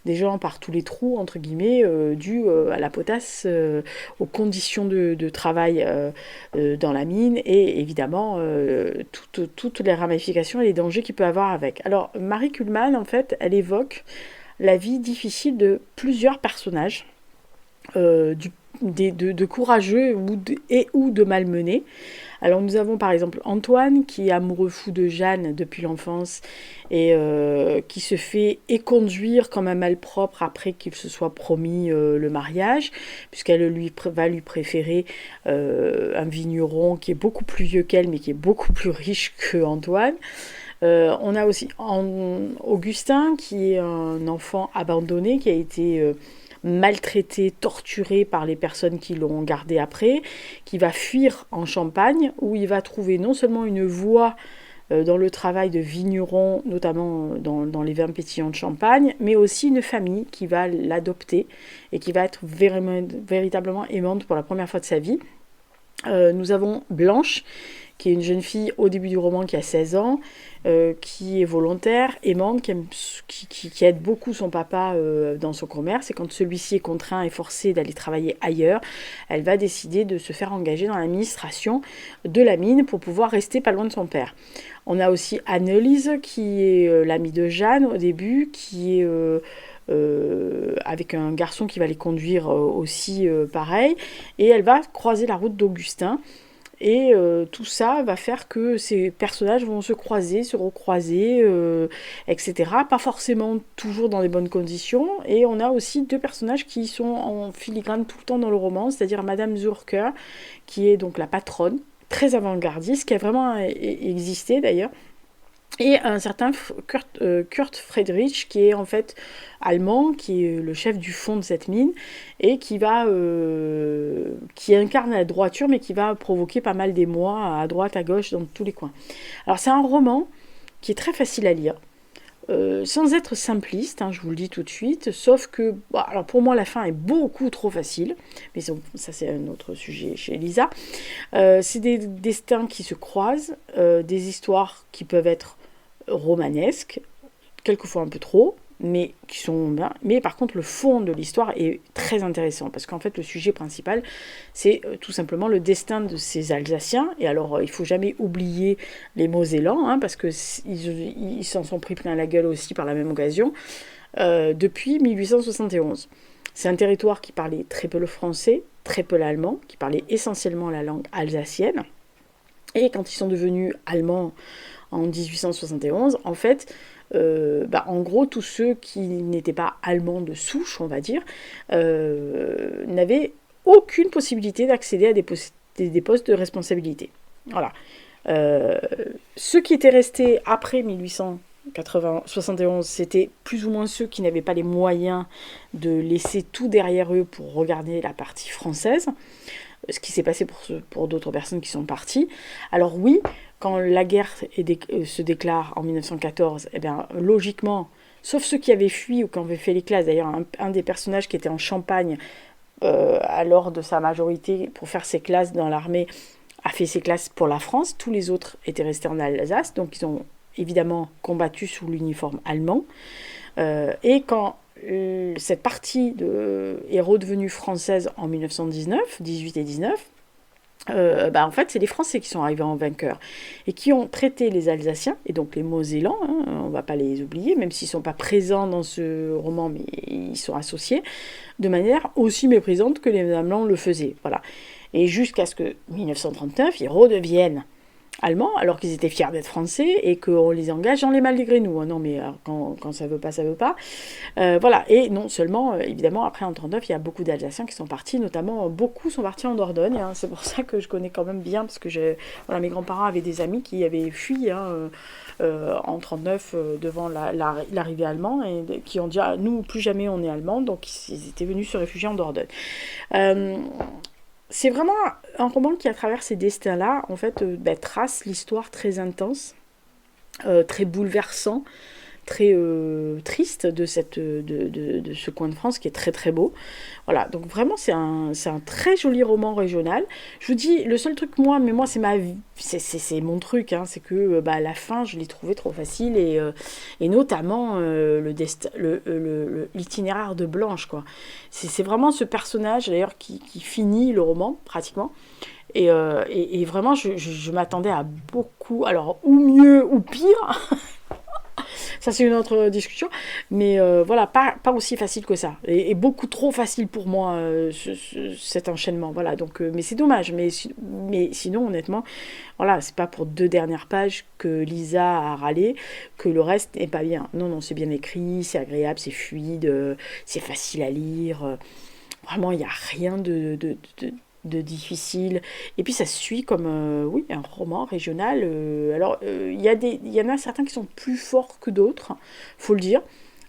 des gens par tous les trous, entre guillemets, dû à la potasse, aux conditions de travail dans la mine et évidemment toutes les ramifications et les dangers qu'il peut avoir avec. Alors Marie Kuhlmann, en fait, elle évoque la vie difficile de plusieurs personnages, de courageux ou de malmenés. Alors nous avons par exemple Antoine qui est amoureux fou de Jeanne depuis l'enfance et qui se fait éconduire comme un malpropre après qu'il se soit promis le mariage, puisqu'elle va lui préférer un vigneron qui est beaucoup plus vieux qu'elle mais qui est beaucoup plus riche que Antoine. On a aussi Augustin qui est un enfant abandonné qui a été maltraité, torturé par les personnes qui l'ont gardé après, qui va fuir en Champagne, où il va trouver non seulement une voie dans le travail de vigneron, notamment dans les vins pétillants de Champagne, mais aussi une famille qui va l'adopter et qui va être véritablement aimante pour la première fois de sa vie. Nous avons Blanche, qui est une jeune fille au début du roman qui a 16 ans, qui est volontaire, aimante, qui aide beaucoup son papa dans son commerce. Et quand celui-ci est contraint et forcé d'aller travailler ailleurs, elle va décider de se faire engager dans l'administration de la mine pour pouvoir rester pas loin de son père. On a aussi Anneliese, qui est l'amie de Jeanne au début, qui est avec un garçon qui va les conduire aussi pareil. Et elle va croiser la route d'Augustin. Et tout ça va faire que ces personnages vont se croiser, se recroiser, etc. Pas forcément toujours dans les bonnes conditions. Et on a aussi deux personnages qui sont en filigrane tout le temps dans le roman, c'est-à-dire Madame Zurker, qui est donc la patronne, très avant-gardiste, qui a vraiment existé d'ailleurs, et un certain Kurt Friedrich, qui est en fait allemand, qui est le chef du fond de cette mine, et qui incarne la droiture, mais qui va provoquer pas mal d'émoi à droite, à gauche, dans tous les coins. Alors c'est un roman qui est très facile à lire. Sans être simpliste, hein, je vous le dis tout de suite, sauf que, alors pour moi la fin est beaucoup trop facile, mais ça c'est un autre sujet chez Lisa. C'est des destins qui se croisent, des histoires qui peuvent être romanesques, quelquefois un peu trop, mais qui sont bien. Mais par contre, le fond de l'histoire est très intéressant, parce qu'en fait, le sujet principal, c'est tout simplement le destin de ces Alsaciens. Et alors, il ne faut jamais oublier les Mosellans, hein, parce qu'ils s'en sont pris plein la gueule aussi par la même occasion, depuis 1871. C'est un territoire qui parlait très peu le français, très peu l'allemand, qui parlait essentiellement la langue alsacienne. Et quand ils sont devenus allemands en 1871, en fait, en gros, tous ceux qui n'étaient pas allemands de souche, on va dire, n'avaient aucune possibilité d'accéder à des postes de responsabilité. Voilà. Ceux qui étaient restés après 1871, c'était plus ou moins ceux qui n'avaient pas les moyens de laisser tout derrière eux pour regarder la partie française, ce qui s'est passé pour d'autres personnes qui sont parties. Alors oui, quand la guerre se déclare en 1914, eh bien, logiquement, sauf ceux qui avaient fui ou qui avaient fait les classes, d'ailleurs un des personnages qui était en Champagne lors de sa majorité pour faire ses classes dans l'armée, a fait ses classes pour la France, tous les autres étaient restés en Alsace, donc ils ont évidemment combattu sous l'uniforme allemand. Et quand cette partie est redevenue française en 1919, 18 et 19, en fait, c'est les Français qui sont arrivés en vainqueurs et qui ont traité les Alsaciens, et donc les Mosellans, hein, on ne va pas les oublier, même s'ils ne sont pas présents dans ce roman, mais ils sont associés, de manière aussi méprisante que les Allemands le faisaient. Voilà. Et jusqu'à ce que 1939, ils redeviennent allemands, alors qu'ils étaient fiers d'être français et qu'on les engage dans les malgré nous. Non, mais quand ça veut pas, ça veut pas. Voilà. Et non seulement, évidemment, après en 1939, il y a beaucoup d'Alsaciens qui sont partis, notamment beaucoup sont partis en Dordogne. Hein. C'est pour ça que je connais quand même bien, parce que mes grands-parents avaient des amis qui avaient fui en 1939 devant l'arrivée allemande et qui ont dit nous, plus jamais on est allemands, donc ils étaient venus se réfugier en Dordogne. C'est vraiment un roman qui, à travers ces destins-là, en fait, trace l'histoire très intense, très bouleversant, très triste de ce coin de France qui est très très beau. Voilà, donc vraiment c'est un très joli roman régional. Je vous dis, le seul truc moi c'est mon truc, hein, c'est que à la fin je l'ai trouvé trop facile et notamment l'itinéraire de Blanche, quoi. C'est vraiment ce personnage d'ailleurs qui finit le roman pratiquement. Et vraiment je m'attendais à beaucoup, alors ou mieux ou pire. Ça, c'est une autre discussion. Mais voilà, pas aussi facile que ça. Et beaucoup trop facile pour moi, cet enchaînement. Voilà, donc, mais c'est dommage. Mais sinon, honnêtement, voilà, c'est pas pour 2 dernières pages que Lisa a râlé que le reste n'est pas bien. Non, c'est bien écrit, c'est agréable, c'est fluide, c'est facile à lire. Vraiment, il n'y a rien de difficile. Et puis ça se suit comme un roman régional. Il y en a certains qui sont plus forts que d'autres, faut le dire.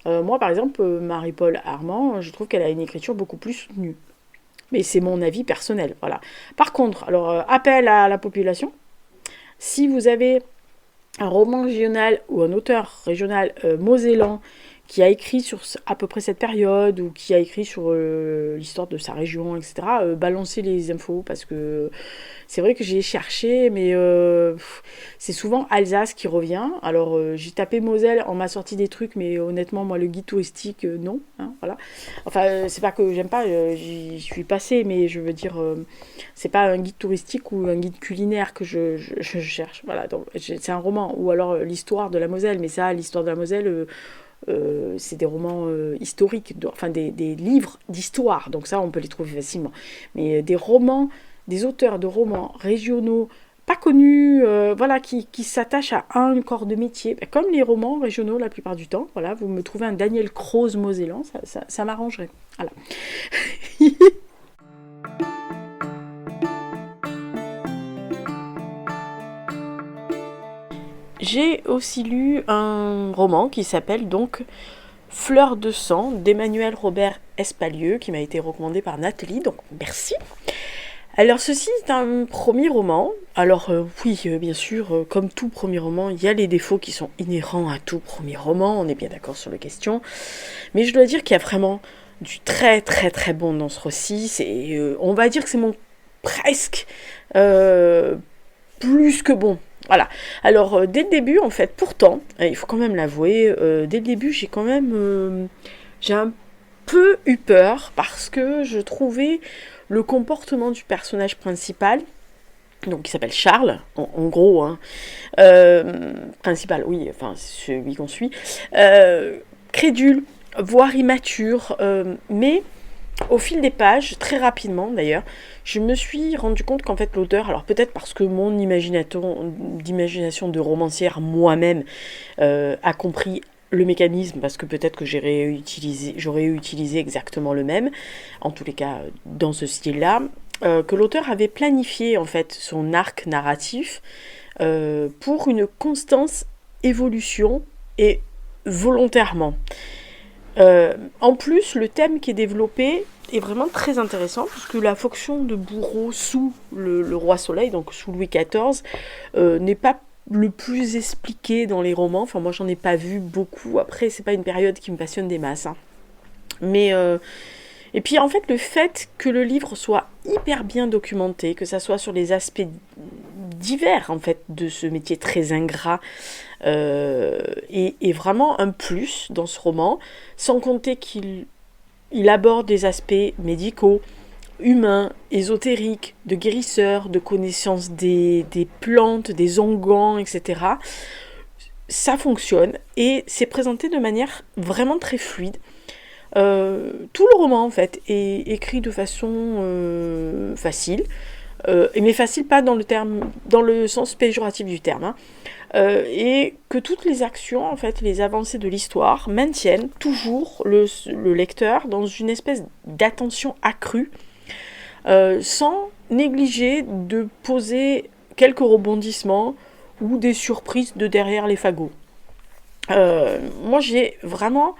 Moi, par exemple, Marie-Paul Armand, je trouve qu'elle a une écriture beaucoup plus soutenue. Mais c'est mon avis personnel, voilà. Par contre, appel à la population. Si vous avez un roman régional ou un auteur régional mosellan qui a écrit sur à peu près cette période ou qui a écrit sur l'histoire de sa région, etc., balancez les infos, parce que c'est vrai que j'ai cherché, mais c'est souvent Alsace qui revient. Alors j'ai tapé Moselle, on m'a sorti des trucs, mais honnêtement, moi, le guide touristique, non. Hein, voilà. Enfin, c'est pas que j'aime pas, j'y suis passée, mais je veux dire, c'est pas un guide touristique ou un guide culinaire que je cherche. Voilà, donc c'est un roman, ou alors l'histoire de la Moselle, mais ça, l'histoire de la Moselle... c'est des romans historiques, enfin des livres d'histoire, donc ça on peut les trouver facilement. Mais des auteurs de romans régionaux pas connus, qui s'attachent à un corps de métier, comme les romans régionaux la plupart du temps. Voilà, vous me trouvez un Daniel Croze mosellan, ça m'arrangerait. Voilà. J'ai aussi lu un roman qui s'appelle donc Fleur de sang d'Emmanuel Robert Espalieu, qui m'a été recommandé par Nathalie, donc merci. Alors ceci est un premier roman. Alors oui, bien sûr, comme tout premier roman, il y a les défauts qui sont inhérents à tout premier roman, on est bien d'accord sur la question. Mais je dois dire qu'il y a vraiment du très très très bon dans ce récit. On va dire que c'est mon presque plus que bon. Voilà. Alors dès le début, en fait, pourtant, il faut quand même l'avouer, dès le début, j'ai un peu eu peur parce que je trouvais le comportement du personnage principal, donc qui s'appelle Charles, en gros, hein, principal, oui, enfin c'est celui qu'on suit, crédule, voire immature, mais au fil des pages, très rapidement d'ailleurs, je me suis rendu compte qu'en fait l'auteur, alors peut-être parce que mon d'imagination de romancière moi-même a compris le mécanisme, parce que peut-être que j'aurais utilisé exactement le même, en tous les cas dans ce style-là, que l'auteur avait planifié en fait son arc narratif pour une constante évolution et volontairement. En plus, le thème qui est développé est vraiment très intéressant, puisque la fonction de bourreau sous le roi Soleil, donc sous Louis XIV, n'est pas le plus expliqué dans les romans. Enfin, moi, j'en ai pas vu beaucoup. Après, c'est pas une période qui me passionne des masses. Hein. Mais et puis, en fait, le fait que le livre soit hyper bien documenté, que ça soit sur les aspects divers, en fait, de ce métier très ingrat, est vraiment un plus dans ce roman, sans compter qu'il aborde des aspects médicaux, humains, ésotériques, de guérisseurs, de connaissance des plantes, des onguents, etc. Ça fonctionne et c'est présenté de manière vraiment très fluide. Tout le roman en fait est écrit de façon facile, mais facile pas dans le sens péjoratif du terme, hein. Et que toutes les actions, en fait, les avancées de l'histoire maintiennent toujours le lecteur dans une espèce d'attention accrue, sans négliger de poser quelques rebondissements ou des surprises de derrière les fagots. Moi, j'ai vraiment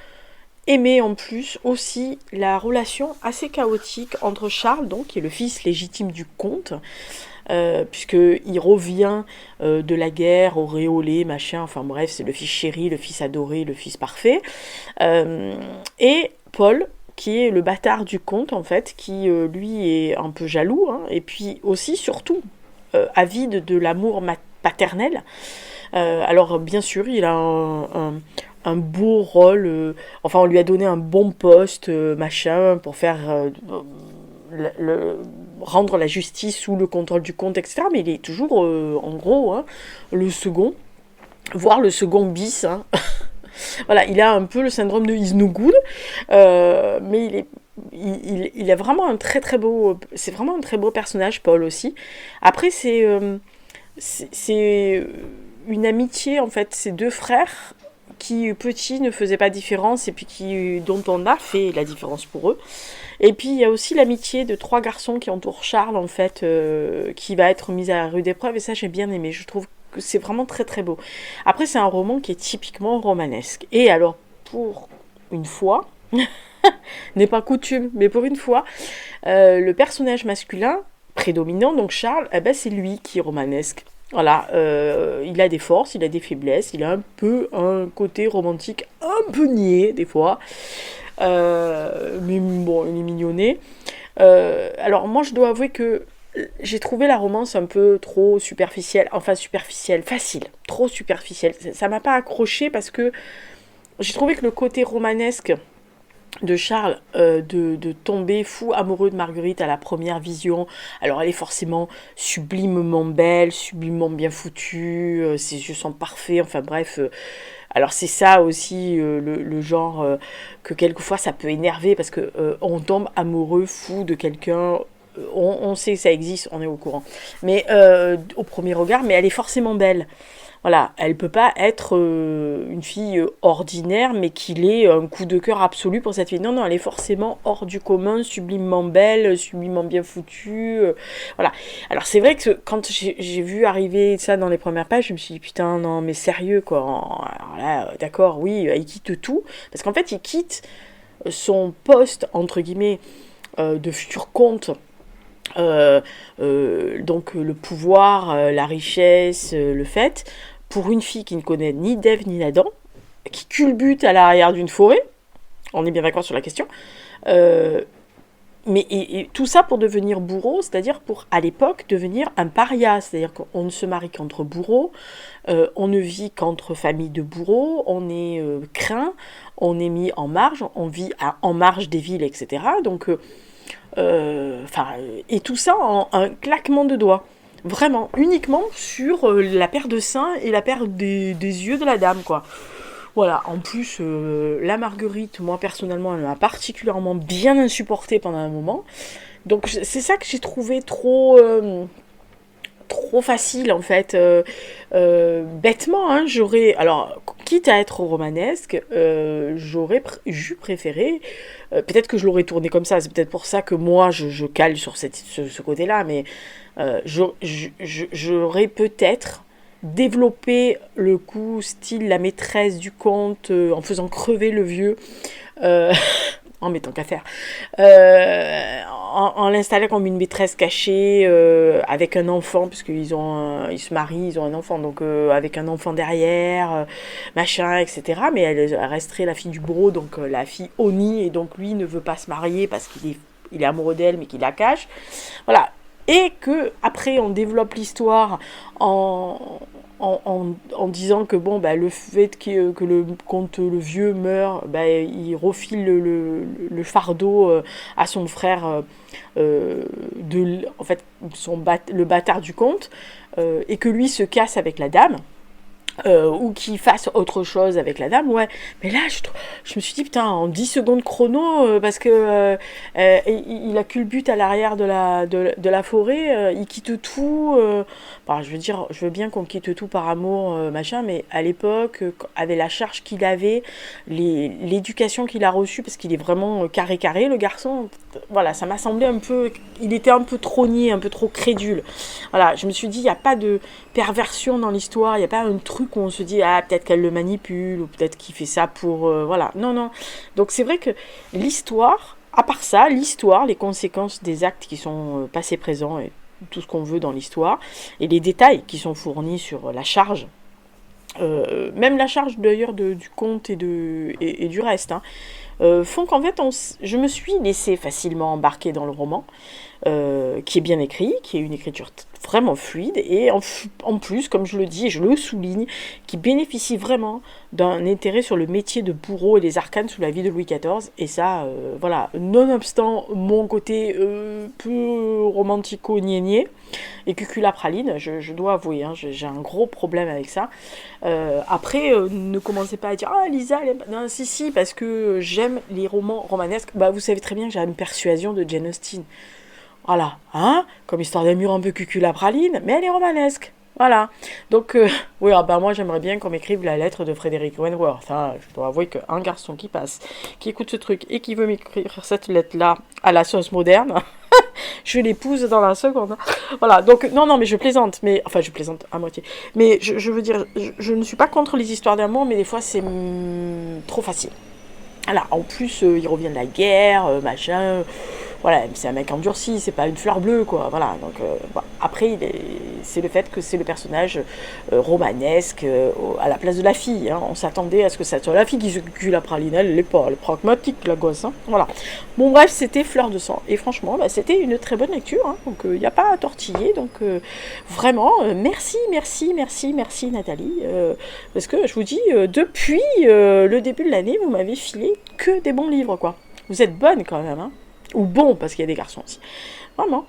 aimé en plus aussi la relation assez chaotique entre Charles, donc, qui est le fils légitime du comte, puisqu'il revient de la guerre, auréolé, machin, enfin bref, c'est le fils chéri, le fils adoré, le fils parfait, et Paul, qui est le bâtard du comte, en fait, qui, lui, est un peu jaloux, hein, et puis aussi, surtout, avide de l'amour paternel. Alors, bien sûr, il a un beau rôle, enfin, on lui a donné un bon poste, machin, pour faire... rendre la justice sous le contrôle du comte, etc. Mais il est toujours, en gros, hein, le second, voire le second bis. Hein. Voilà, il a un peu le syndrome de Is No Good, mais il a vraiment un très très beau... C'est vraiment un très beau personnage, Paul aussi. Après, c'est une amitié, en fait, ces deux frères qui, petits, ne faisaient pas différence et puis dont on a fait la différence pour eux. Et puis, il y a aussi l'amitié de trois garçons qui entourent Charles, en fait, qui va être mise à la rude épreuve, et ça, j'ai bien aimé. Je trouve que c'est vraiment très, très beau. Après, c'est un roman qui est typiquement romanesque. Et alors, pour une fois, n'est pas coutume, mais pour une fois, le personnage masculin prédominant, donc Charles, eh ben, c'est lui qui est romanesque. Voilà, il a des forces, il a des faiblesses, il a un peu un côté romantique un peu niais, des fois. Mais bon, il est mignonné. Alors moi je dois avouer que j'ai trouvé la romance un peu trop superficielle, facile, trop superficielle. Ça m'a pas accroché parce que j'ai trouvé que le côté romanesque de Charles, de tomber fou amoureux de Marguerite à la première vision, alors elle est forcément sublimement belle, sublimement bien foutue, ses yeux sont parfaits, enfin bref... alors c'est ça aussi le genre que quelquefois ça peut énerver parce que on tombe amoureux, fou de quelqu'un, on sait que ça existe, on est au courant. Mais au premier regard, mais elle est forcément belle. Voilà, elle peut pas être une fille ordinaire, mais qu'il ait un coup de cœur absolu pour cette fille. Non, non, elle est forcément hors du commun, sublimement belle, sublimement bien foutue. Voilà. Alors c'est vrai que quand j'ai vu arriver ça dans les premières pages, je me suis dit putain, non, mais sérieux quoi. Alors là, d'accord, oui, il quitte tout. Parce qu'en fait, il quitte son poste, entre guillemets, de futur comte Donc le pouvoir, la richesse, le fait, pour une fille qui ne connaît ni d'Ève ni d'Adam, qui culbute à l'arrière d'une forêt, on est bien d'accord sur la question, euh, et tout ça pour devenir bourreau, c'est-à-dire pour, à l'époque, devenir un paria, c'est-à-dire qu'on ne se marie qu'entre bourreaux, on ne vit qu'entre familles de bourreaux, on est craint, on est mis en marge, on vit en marge des villes, etc. Donc, et tout ça en un claquement de doigts. Vraiment, uniquement sur la paire de seins et la paire des yeux de la dame, quoi. Voilà, en plus, la Marguerite, moi personnellement, elle m'a particulièrement bien insupportée pendant un moment. Donc c'est ça que j'ai trouvé trop facile en fait. Bêtement, hein, j'aurais. Alors, quitte à être romanesque, j'aurais préféré. Peut-être que je l'aurais tourné comme ça, c'est peut-être pour ça que moi je cale sur ce côté-là, mais j'aurais peut-être développé le coup style la maîtresse du conte en faisant crever le vieux. Euh, en mettant qu'à faire, en l'installant comme une maîtresse cachée avec un enfant, parce ils se marient, ils ont un enfant, donc avec un enfant derrière, machin, etc. Mais elle resterait la fille du bourreau, donc la fille Oni, et donc lui ne veut pas se marier parce il est amoureux d'elle, mais qu'il la cache. Voilà. Et que après on développe l'histoire en, en disant que bon, bah, le fait quand le vieux meurt, bah, il refile le fardeau à son frère, en fait, le bâtard du comte, et que lui se casse avec la dame. Ou qu'il fasse autre chose avec la dame, ouais. Mais là, je me suis dit, putain, en 10 secondes chrono, parce que il a culbute à l'arrière de la forêt, il quitte tout. Bon, je veux bien qu'on quitte tout par amour, machin, mais à l'époque, avec la charge qu'il avait, l'éducation qu'il a reçue, parce qu'il est vraiment carré, le garçon, voilà, ça m'a semblé un peu. Il était un peu trop niais, un peu trop crédule. Voilà, je me suis dit, il n'y a pas de perversion dans l'histoire, il n'y a pas un truc où on se dit ah peut-être qu'elle le manipule ou peut-être qu'il fait ça pour voilà, non. Donc c'est vrai que l'histoire, à part ça, l'histoire, les conséquences des actes qui sont passés présents et tout ce qu'on veut dans l'histoire et les détails qui sont fournis sur la charge, même la charge d'ailleurs du conte et du reste, hein, font qu'en fait je me suis laissée facilement embarquer dans le roman, qui est bien écrit, qui est une écriture vraiment fluide et en plus, comme je le dis et je le souligne, qui bénéficie vraiment d'un intérêt sur le métier de bourreau et les arcanes sous la vie de Louis XIV. Et ça, voilà, nonobstant mon côté peu romantico-niais et cuculapraline, je dois avouer, hein, j'ai un gros problème avec ça. Après, ne commencez pas à dire ah Lisa, elle aime... non, si, parce que j'aime les romans romanesques. Bah, vous savez très bien que j'ai une persuasion de Jane Austen. Voilà, hein, comme histoire d'un mur un peu cuculapraline, mais elle est romanesque. Voilà. Donc, oui, moi j'aimerais bien qu'on m'écrive la lettre de Frédéric Wentworth. Hein. Je dois avouer qu'un garçon qui passe, qui écoute ce truc et qui veut m'écrire cette lettre-là à la sauce moderne, je l'épouse dans la seconde. Voilà, donc, non, mais je plaisante. Enfin, je plaisante à moitié. Mais je veux dire, je ne suis pas contre les histoires d'amour, mais des fois c'est trop facile. Voilà, en plus, il revient de la guerre, machin. Voilà, c'est un mec endurci, c'est pas une fleur bleue, quoi. Voilà, donc bon. Après, c'est le fait que c'est le personnage romanesque à la place de la fille. Hein. On s'attendait à ce que ça soit la fille qui se cul la praline, elle l'est pas, elle est pragmatique, la gosse. Hein. Voilà. Bon, bref, c'était Fleur de sang. Et franchement, bah, c'était une très bonne lecture. Hein. Donc, il n'y a pas à tortiller. Donc, vraiment, merci Nathalie. Parce que je vous dis, depuis le début de l'année, vous m'avez filé que des bons livres, quoi. Vous êtes bonne quand même, hein. Ou bon, parce qu'il y a des garçons aussi. Vraiment.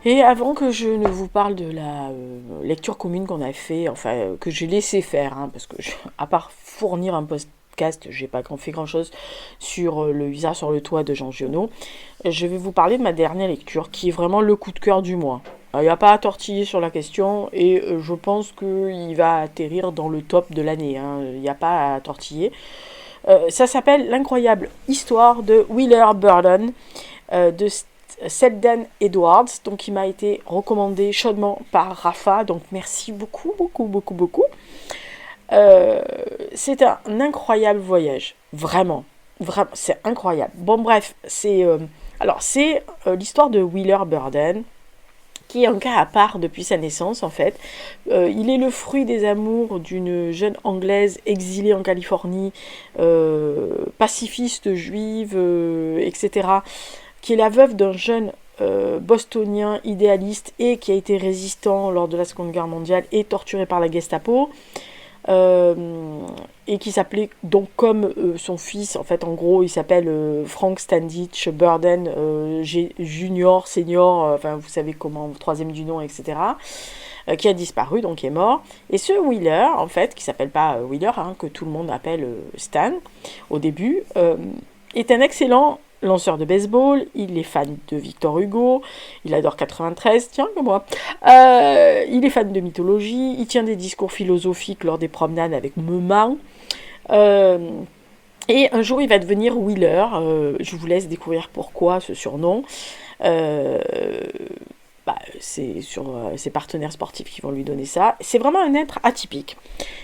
Et avant que je ne vous parle de la lecture commune qu'on a fait, enfin, que j'ai laissé faire, hein, parce que à part fournir un podcast, j'ai pas fait grand chose sur le Hussard sur le toit de Jean Giono, je vais vous parler de ma dernière lecture, qui est vraiment le coup de cœur du mois. Il n'y a pas à tortiller sur la question et je pense qu'il va atterrir dans le top de l'année. Il n'y a pas à tortiller. Ça s'appelle L'incroyable histoire de Wheeler Burden de Selden Edwards, donc qui m'a été recommandé chaudement par Rafa, donc merci beaucoup, beaucoup, beaucoup, beaucoup. C'est un incroyable voyage, vraiment, vraiment, c'est incroyable. Bon bref, c'est l'histoire de Wheeler Burden, qui est un cas à part depuis sa naissance en fait. Il est le fruit des amours d'une jeune Anglaise exilée en Californie, pacifiste juive, etc., qui est la veuve d'un jeune bostonien idéaliste et qui a été résistant lors de la Seconde Guerre mondiale et torturé par la Gestapo. Et qui s'appelait donc comme son fils, en fait en gros il s'appelle Frank Standish Burden junior, senior, enfin vous savez comment, troisième du nom, etc., qui a disparu, donc est mort. Et ce Wheeler, en fait, qui s'appelle pas Wheeler, hein, que tout le monde appelle Stan au début, est un excellent lanceur de baseball, il est fan de Victor Hugo, il adore 93, tiens, comme moi. Il est fan de mythologie, il tient des discours philosophiques lors des promenades avec Meumin. Et un jour, il va devenir Wheeler. Je vous laisse découvrir pourquoi ce surnom. C'est sur ses partenaires sportifs qui vont lui donner ça. C'est vraiment un être atypique.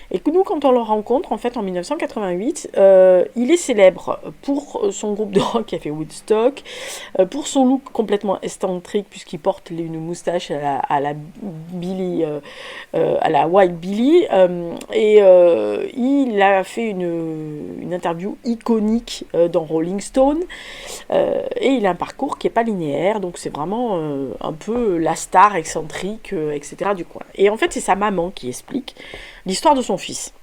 Et que nous, quand on le rencontre, en fait, en 1988, il est célèbre pour son groupe de rock qui a fait Woodstock, pour son look complètement excentrique, puisqu'il porte une moustache à la Billy, à la White Billy, et il a fait une interview iconique dans Rolling Stone, et il a un parcours qui n'est pas linéaire, donc c'est vraiment un peu la star excentrique, etc. du coin. Et en fait, c'est sa maman qui explique l'histoire de son fils.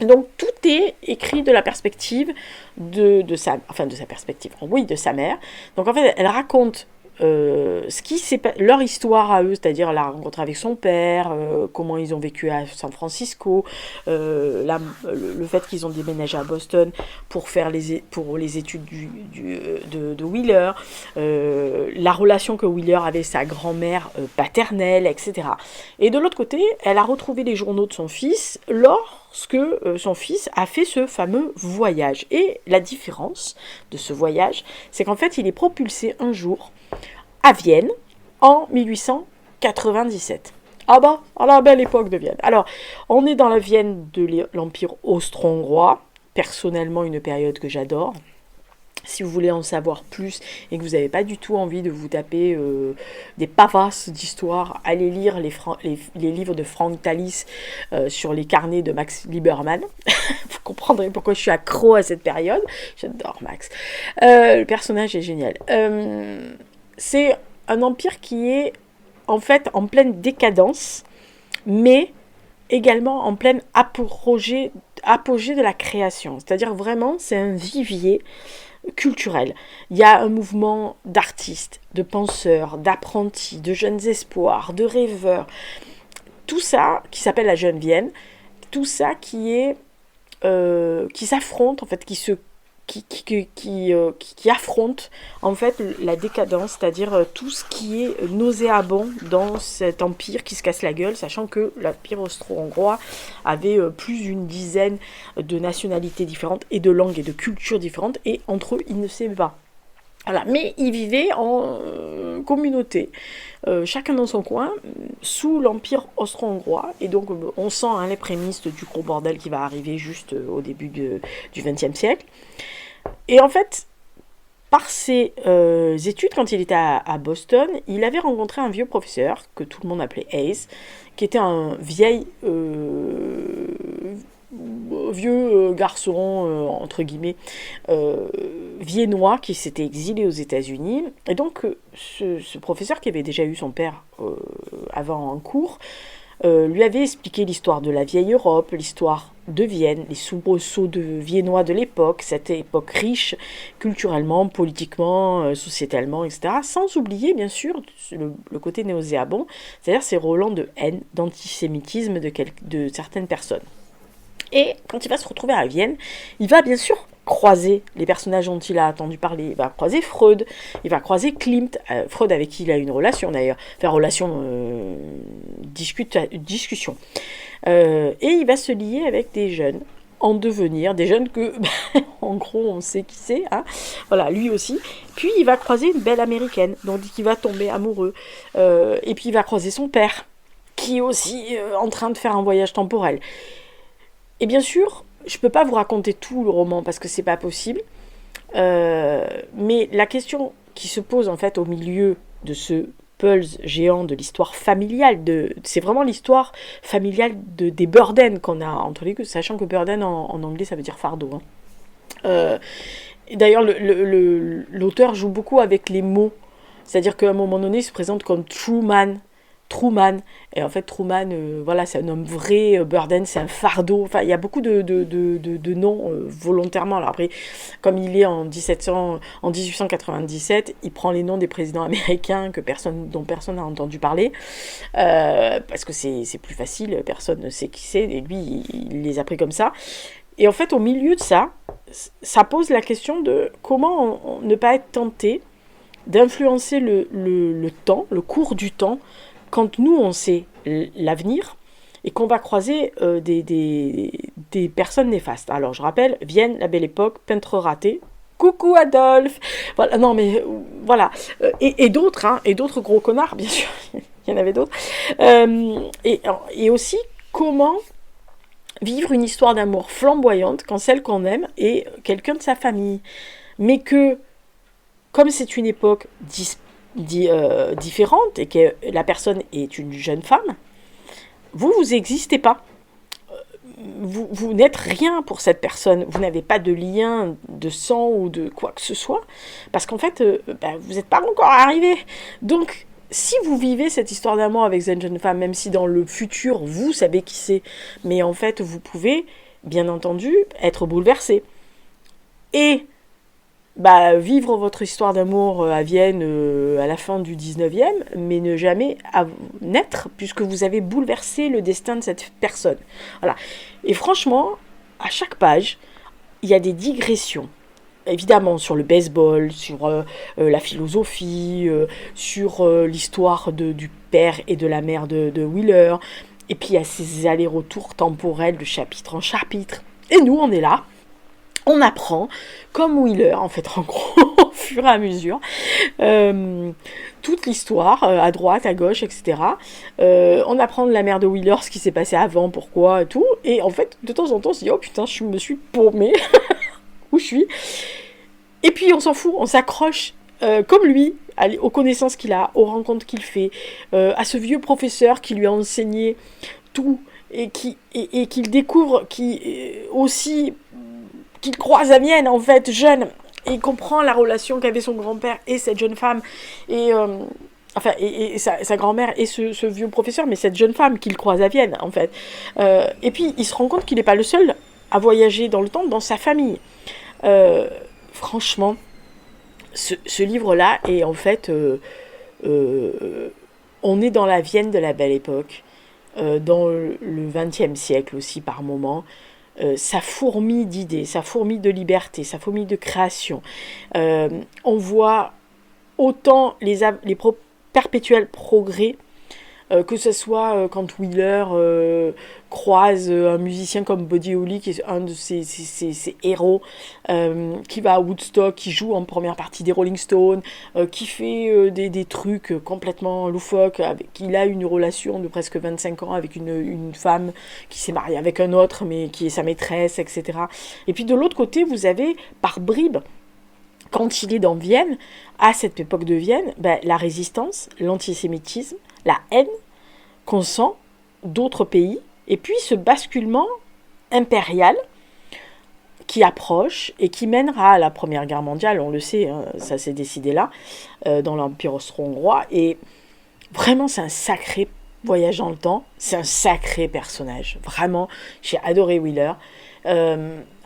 Donc tout est écrit de la perspective de sa perspective, oui, de sa mère. Donc en fait, elle raconte leur histoire à eux, c'est-à-dire la rencontre avec son père, comment ils ont vécu à San Francisco, le fait qu'ils ont déménagé à Boston pour les études de Wheeler, la relation que Wheeler avait avec sa grand-mère paternelle, etc. Et de l'autre côté, elle a retrouvé les journaux de son fils lorsque son fils a fait ce fameux voyage. Et la différence de ce voyage, c'est qu'en fait, il est propulsé un jour à Vienne en 1897. Ah bah, à la belle époque de Vienne. Alors, on est dans la Vienne de l'Empire austro-hongrois, personnellement une période que j'adore. Si vous voulez en savoir plus et que vous n'avez pas du tout envie de vous taper des pavasses d'histoire, allez lire les livres de Frank Tallis sur les carnets de Max Lieberman. Vous comprendrez pourquoi je suis accro à cette période. J'adore Max. Le personnage est génial. C'est un empire qui est en fait en pleine décadence, mais également en pleine apogée de la création. C'est-à-dire vraiment, c'est un vivier culturel. Il y a un mouvement d'artistes, de penseurs, d'apprentis, de jeunes espoirs, de rêveurs. Tout ça qui s'appelle la Jeune Vienne, tout ça qui s'affronte, en fait, qui affronte en fait la décadence, c'est-à-dire tout ce qui est nauséabond dans cet empire qui se casse la gueule, sachant que l'empire austro-hongrois avait plus d'une dizaine de nationalités différentes et de langues et de cultures différentes, et entre eux ils ne s'aimaient pas. Voilà, mais ils vivaient en communauté, chacun dans son coin, sous l'empire austro-hongrois. Et donc on sent les prémices du gros bordel qui va arriver juste au début du XXe siècle. Et en fait, par ses études, quand il était à Boston, il avait rencontré un vieux professeur, que tout le monde appelait Hayes, qui était un vieux garçon, entre guillemets, viennois, qui s'était exilé aux États-Unis. Et donc, ce professeur, qui avait déjà eu son père avant en cours, lui avait expliqué l'histoire de la vieille Europe, l'histoire de Vienne, les soubresauts de viennois de l'époque, cette époque riche culturellement, politiquement, sociétalement, etc. Sans oublier, bien sûr, le côté nauséabond, c'est-à-dire ces relents de haine, d'antisémitisme de certaines personnes. Et quand il va se retrouver à Vienne, il va bien sûr croiser les personnages dont il a entendu parler. Il va croiser Freud, il va croiser Klimt, Freud avec qui il a une relation d'ailleurs, discussion. Et il va se lier avec des jeunes en devenir, des jeunes que, en gros, on sait qui c'est, hein. Voilà, lui aussi. Puis il va croiser une belle américaine, donc il va tomber amoureux. Et puis il va croiser son père, qui est aussi en train de faire un voyage temporel. Et bien sûr, je peux pas vous raconter tout le roman parce que c'est pas possible. Mais la question qui se pose en fait au milieu de ce pulse géant de l'histoire familiale, c'est vraiment l'histoire familiale des Burden qu'on a entre les deux, sachant que Burden en anglais ça veut dire fardeau. Hein. D'ailleurs, l'auteur joue beaucoup avec les mots, c'est-à-dire qu'à un moment donné il se présente comme Truman. Et en fait, Truman, voilà, c'est un homme vrai. Burden, c'est un fardeau. Enfin, il y a beaucoup de noms volontairement. Alors après, comme il est en 1897, il prend les noms des présidents américains dont personne n'a entendu parler. Parce que c'est plus facile, personne ne sait qui c'est. Et lui, il les a pris comme ça. Et en fait, au milieu de ça, ça pose la question de comment ne pas être tenté d'influencer le temps, le cours du temps, quand nous, on sait l'avenir et qu'on va croiser des personnes néfastes. Alors, je rappelle, Vienne, la belle époque, peintre raté. Coucou Adolphe. Voilà, non mais voilà. Et d'autres, hein, et d'autres gros connards, bien sûr. Il y en avait d'autres. Et aussi, comment vivre une histoire d'amour flamboyante quand celle qu'on aime est quelqu'un de sa famille. Mais que, comme c'est une époque différente et que la personne est une jeune femme, vous n'existez pas. Vous n'êtes rien pour cette personne. Vous n'avez pas de lien de sang ou de quoi que ce soit. Parce qu'en fait, vous n'êtes pas encore arrivé. Donc, si vous vivez cette histoire d'amour avec cette jeune femme, même si dans le futur, vous savez qui c'est, mais en fait, vous pouvez, bien entendu, être bouleversé. Et vivre votre histoire d'amour à Vienne à la fin du 19e, mais ne jamais naître, puisque vous avez bouleversé le destin de cette personne. Voilà. Et franchement, à chaque page, il y a des digressions. Évidemment, sur le baseball, sur la philosophie, sur l'histoire du père et de la mère de Wheeler. Et puis, il y a ces allers-retours temporels de chapitre en chapitre. Et nous, on est là. On apprend, comme Wheeler, en fait, en gros, au fur et à mesure, toute l'histoire, à droite, à gauche, etc. On apprend de la mère de Wheeler, ce qui s'est passé avant, pourquoi, et tout. Et en fait, de temps en temps, on se dit, oh putain, je me suis paumée. Où je suis. Et puis, on s'en fout, on s'accroche, comme lui, aux connaissances qu'il a, aux rencontres qu'il fait, à ce vieux professeur qui lui a enseigné tout, et qu'il découvre, aussi... qu'il croise à Vienne, en fait, jeune, et il comprend la relation qu'avait son grand-père et cette jeune femme, et sa grand-mère et ce vieux professeur, mais cette jeune femme qu'il croise à Vienne, en fait. Et puis, il se rend compte qu'il n'est pas le seul à voyager dans le temps, dans sa famille. Franchement, ce livre-là est en fait... on est dans la Vienne de la Belle Époque, dans le XXe siècle aussi, par moments. Ça fourmille d'idées, ça fourmille de liberté, ça fourmille de création. On voit autant les perpétuels progrès, que ce soit quand Wheeler croise un musicien comme Buddy Holly, qui est un de ses héros, qui va à Woodstock, qui joue en première partie des Rolling Stones, qui fait des trucs complètement loufoques, il a une relation de presque 25 ans avec une femme qui s'est mariée avec un autre, mais qui est sa maîtresse, etc. Et puis de l'autre côté, vous avez, par bribes, quand il est dans Vienne, à cette époque de Vienne, la résistance, l'antisémitisme, la haine qu'on sent d'autres pays, et puis ce basculement impérial qui approche et qui mènera à la Première Guerre mondiale, on le sait, hein, ça s'est décidé là, dans l'Empire austro-hongrois, et vraiment c'est un sacré voyage dans le temps, c'est un sacré personnage, vraiment, j'ai adoré Wheeler.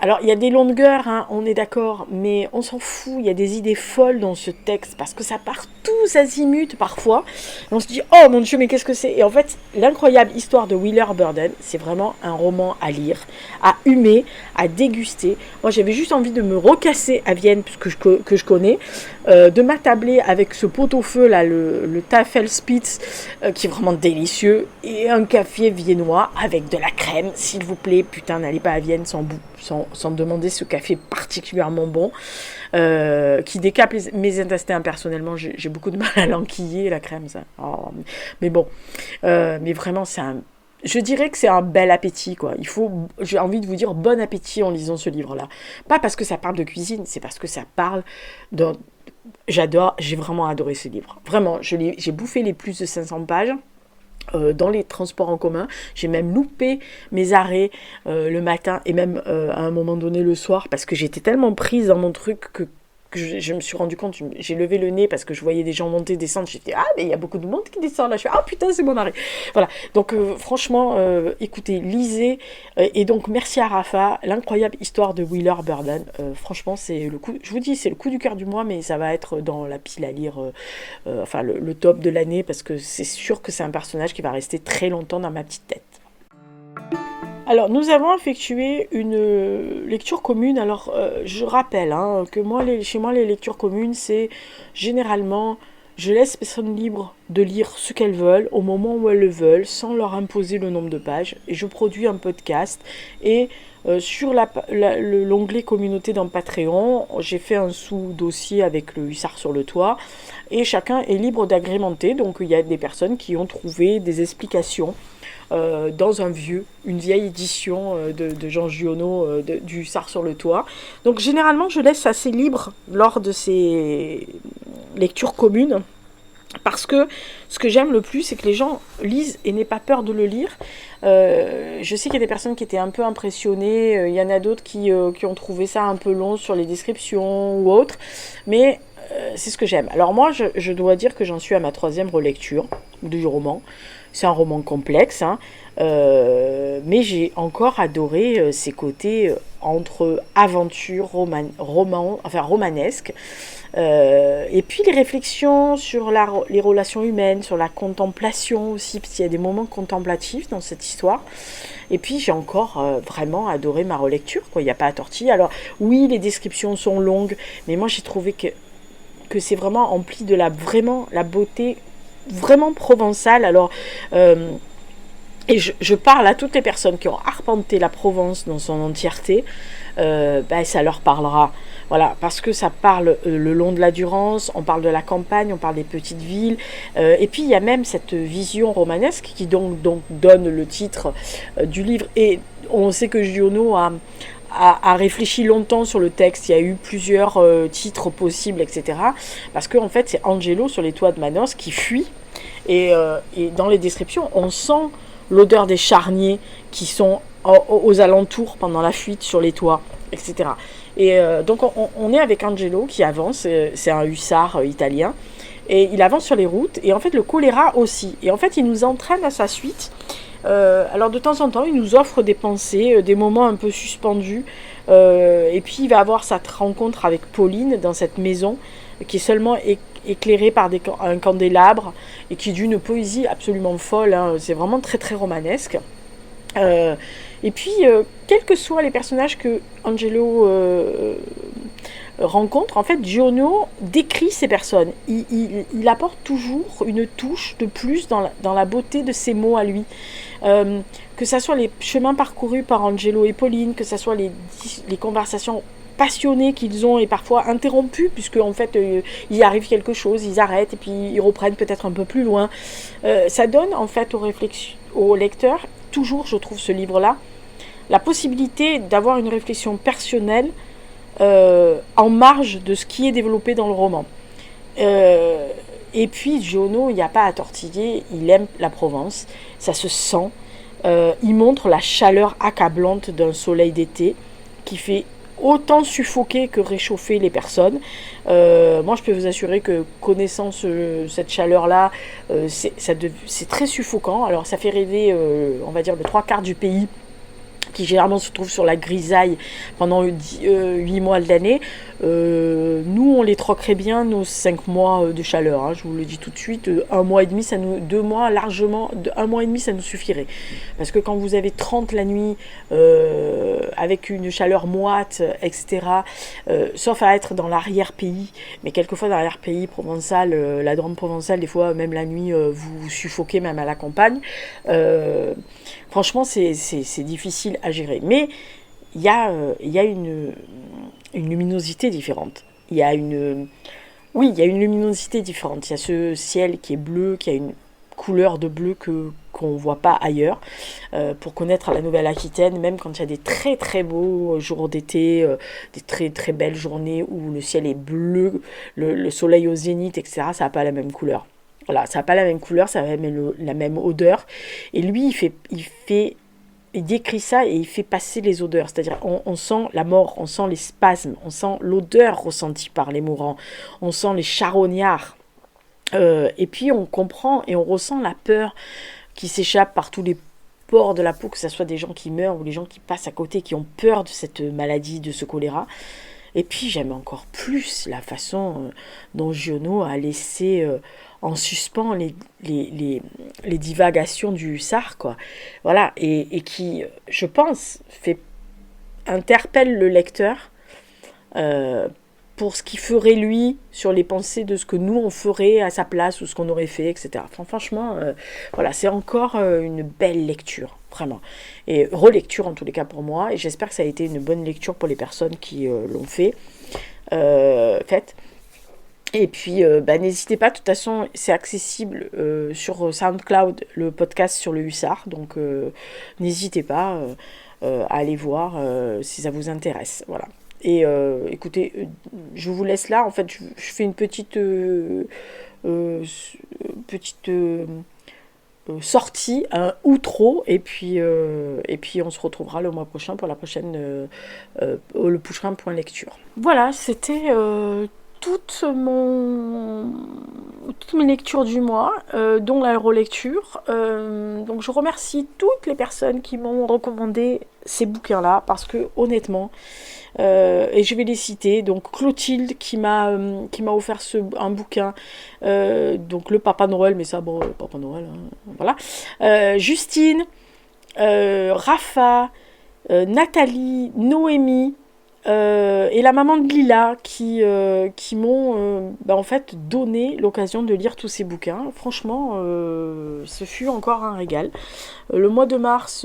Alors, il y a des longueurs, hein, on est d'accord, mais on s'en fout. Il y a des idées folles dans ce texte parce que ça part tous azimuts parfois. Et on se dit, oh mon Dieu, mais qu'est-ce que c'est? Et en fait, l'incroyable histoire de Wheeler Burden, c'est vraiment un roman à lire, à humer, à déguster. Moi, j'avais juste envie de me recasser à Vienne, que je connais, de m'attabler avec ce pot-au-feu, là, le Tafelspitz, qui est vraiment délicieux, et un café viennois avec de la crème, s'il vous plaît. Putain, n'allez pas à Vienne sans demander ce café particulièrement bon, qui décape mes intestins. Personnellement, j'ai beaucoup de mal à l'enquiller, la crème, ça. Oh, mais bon, mais vraiment, je dirais que c'est un bel appétit, quoi. J'ai envie de vous dire bon appétit en lisant ce livre-là. Pas parce que ça parle de cuisine, c'est parce que ça parle de... j'ai vraiment adoré ce livre. Vraiment, j'ai bouffé les plus de 500 pages. Dans les transports en commun. J'ai même loupé mes arrêts le matin et même à un moment donné le soir parce que j'étais tellement prise dans mon truc que je me suis rendu compte, j'ai levé le nez parce que je voyais des gens monter, descendre, j'ai dit, ah mais il y a beaucoup de monde qui descend là, je fais, ah putain c'est mon arrêt. Voilà, donc franchement, écoutez, lisez, et donc merci à Rafa, l'incroyable histoire de Wheeler Burden, franchement c'est le coup, je vous dis, c'est le coup du cœur du mois, mais ça va être dans la pile à lire, enfin le top de l'année, parce que c'est sûr que c'est un personnage qui va rester très longtemps dans ma petite tête. Alors, nous avons effectué une lecture commune. Alors, je rappelle que chez moi, les lectures communes, c'est généralement, je laisse les personnes libres de lire ce qu'elles veulent, au moment où elles le veulent, sans leur imposer le nombre de pages. Et je produis un podcast. Et sur l'onglet communauté dans Patreon, j'ai fait un sous-dossier avec le hussard sur le toit. Et chacun est libre d'agrémenter. Donc, il y a des personnes qui ont trouvé des explications dans une vieille édition de Jean Giono du Hussard sur le toit. Donc généralement je laisse assez libre lors de ces lectures communes, parce que ce que j'aime le plus, c'est que les gens lisent et n'aient pas peur de le lire. Je sais qu'il y a des personnes qui étaient un peu impressionnées, il y en a d'autres qui ont trouvé ça un peu long sur les descriptions ou autres, mais c'est ce que j'aime. Alors moi, je dois dire que j'en suis à ma 3e relecture du roman. C'est un roman complexe, hein, mais j'ai encore adoré ses côtés entre aventure, romanesque, et puis les réflexions sur les relations humaines, sur la contemplation aussi, parce qu'il y a des moments contemplatifs dans cette histoire. Et puis j'ai encore vraiment adoré ma relecture, quoi. Il n'y a pas à tortiller. Alors oui, les descriptions sont longues, mais moi j'ai trouvé que c'est vraiment empli de la beauté vraiment provençale. Alors et je parle à toutes les personnes qui ont arpenté la Provence dans son entièreté, ça leur parlera. Voilà, parce que ça parle le long de la Durance, on parle de la campagne, on parle des petites villes, et puis il y a même cette vision romanesque qui donc donne le titre du livre. Et on sait que Giono a réfléchi longtemps sur le texte, il y a eu plusieurs titres possibles, etc. Parce qu'en fait, c'est Angelo sur les toits de Manos qui fuit, et dans les descriptions, on sent l'odeur des charniers qui sont aux alentours pendant la fuite sur les toits, etc. Et donc on est avec Angelo qui avance, c'est un hussard italien, et il avance sur les routes, et en fait le choléra aussi, et en fait il nous entraîne à sa suite. Alors de temps en temps il nous offre des pensées, des moments un peu suspendus, et puis il va avoir cette rencontre avec Pauline dans cette maison qui est seulement éclairée par un candélabre, et qui est d'une poésie absolument folle, hein. C'est vraiment très très romanesque. Et puis, quels que soient les personnages que Angelo rencontre, en fait, Giono décrit ces personnes. Il apporte toujours une touche de plus dans la beauté de ses mots à lui. Que ce soit les chemins parcourus par Angelo et Pauline, que ce soit les conversations passionnés qu'ils ont et parfois interrompus, puisque en fait il arrive quelque chose, ils arrêtent et puis ils reprennent peut-être un peu plus loin. Ça donne en fait au lecteur, toujours je trouve ce livre-là, la possibilité d'avoir une réflexion personnelle en marge de ce qui est développé dans le roman. Et puis Giono, il n'y a pas à tortiller, il aime la Provence, ça se sent. Il montre la chaleur accablante d'un soleil d'été qui fait autant suffoquer que réchauffer les personnes. Moi, je peux vous assurer que connaissant cette chaleur-là, c'est très suffocant. Alors, ça fait rêver, on va dire, le 3/4 du pays qui généralement se trouvent sur la grisaille pendant 8 mois de l'année, nous on les troquerait bien nos 5 mois de chaleur, hein, je vous le dis tout de suite. 1 mois et demi, 2 mois largement, 1 mois et demi ça nous suffirait, parce que quand vous avez 30 la nuit, avec une chaleur moite, etc., sauf à être dans l'arrière-pays, mais quelquefois dans l'arrière-pays provençal, la Drôme provençale, des fois même la nuit, vous suffoquez même à la campagne. Franchement, c'est difficile à gérer. Mais il y a une luminosité différente. Il y a une luminosité différente. Il y a ce ciel qui est bleu, qui a une couleur de bleu qu'on ne voit pas ailleurs. Pour connaître la Nouvelle-Aquitaine, même quand il y a des très très beaux jours d'été, des très très belles journées où le ciel est bleu, le soleil au zénith, etc., ça n'a pas la même couleur. Voilà, ça n'a pas la même couleur, ça n'a pas la même odeur. Et lui, il décrit ça et il fait passer les odeurs. C'est-à-dire, on sent la mort, on sent les spasmes, on sent l'odeur ressentie par les mourants, on sent les charognards. Et puis, on comprend et on ressent la peur qui s'échappe par tous les pores de la peau, que ce soit des gens qui meurent ou les gens qui passent à côté, qui ont peur de cette maladie, de ce choléra. Et puis, j'aime encore plus la façon dont Giono a laissé en suspens les divagations du hussard, quoi. Voilà, et qui, je pense, interpelle le lecteur pour ce qu'il ferait lui sur les pensées de ce que nous on ferait à sa place ou ce qu'on aurait fait, etc. Enfin, franchement, voilà, c'est encore une belle lecture, vraiment. Et relecture en tous les cas pour moi, et j'espère que ça a été une bonne lecture pour les personnes qui l'ont faite. Et puis, n'hésitez pas, de toute façon, c'est accessible sur SoundCloud, le podcast sur le hussard, donc n'hésitez pas à aller voir si ça vous intéresse, voilà. Et écoutez, je vous laisse là, en fait, je fais une petite sortie, un outro, et puis on se retrouvera le mois prochain pour la prochaine le prochain point lecture. Voilà, c'était toutes mes lectures du mois, dont la relecture. Donc je remercie toutes les personnes qui m'ont recommandé ces bouquins-là, parce que honnêtement, et je vais les citer, donc Clotilde qui m'a offert un bouquin, donc le Papa Noël, mais ça, bon, Papa Noël, hein, voilà. Justine, Rafa, Nathalie, Noémie, et la maman de Lila qui m'ont en fait donné l'occasion de lire tous ces bouquins. Franchement, ce fut encore un régal. Le mois de mars,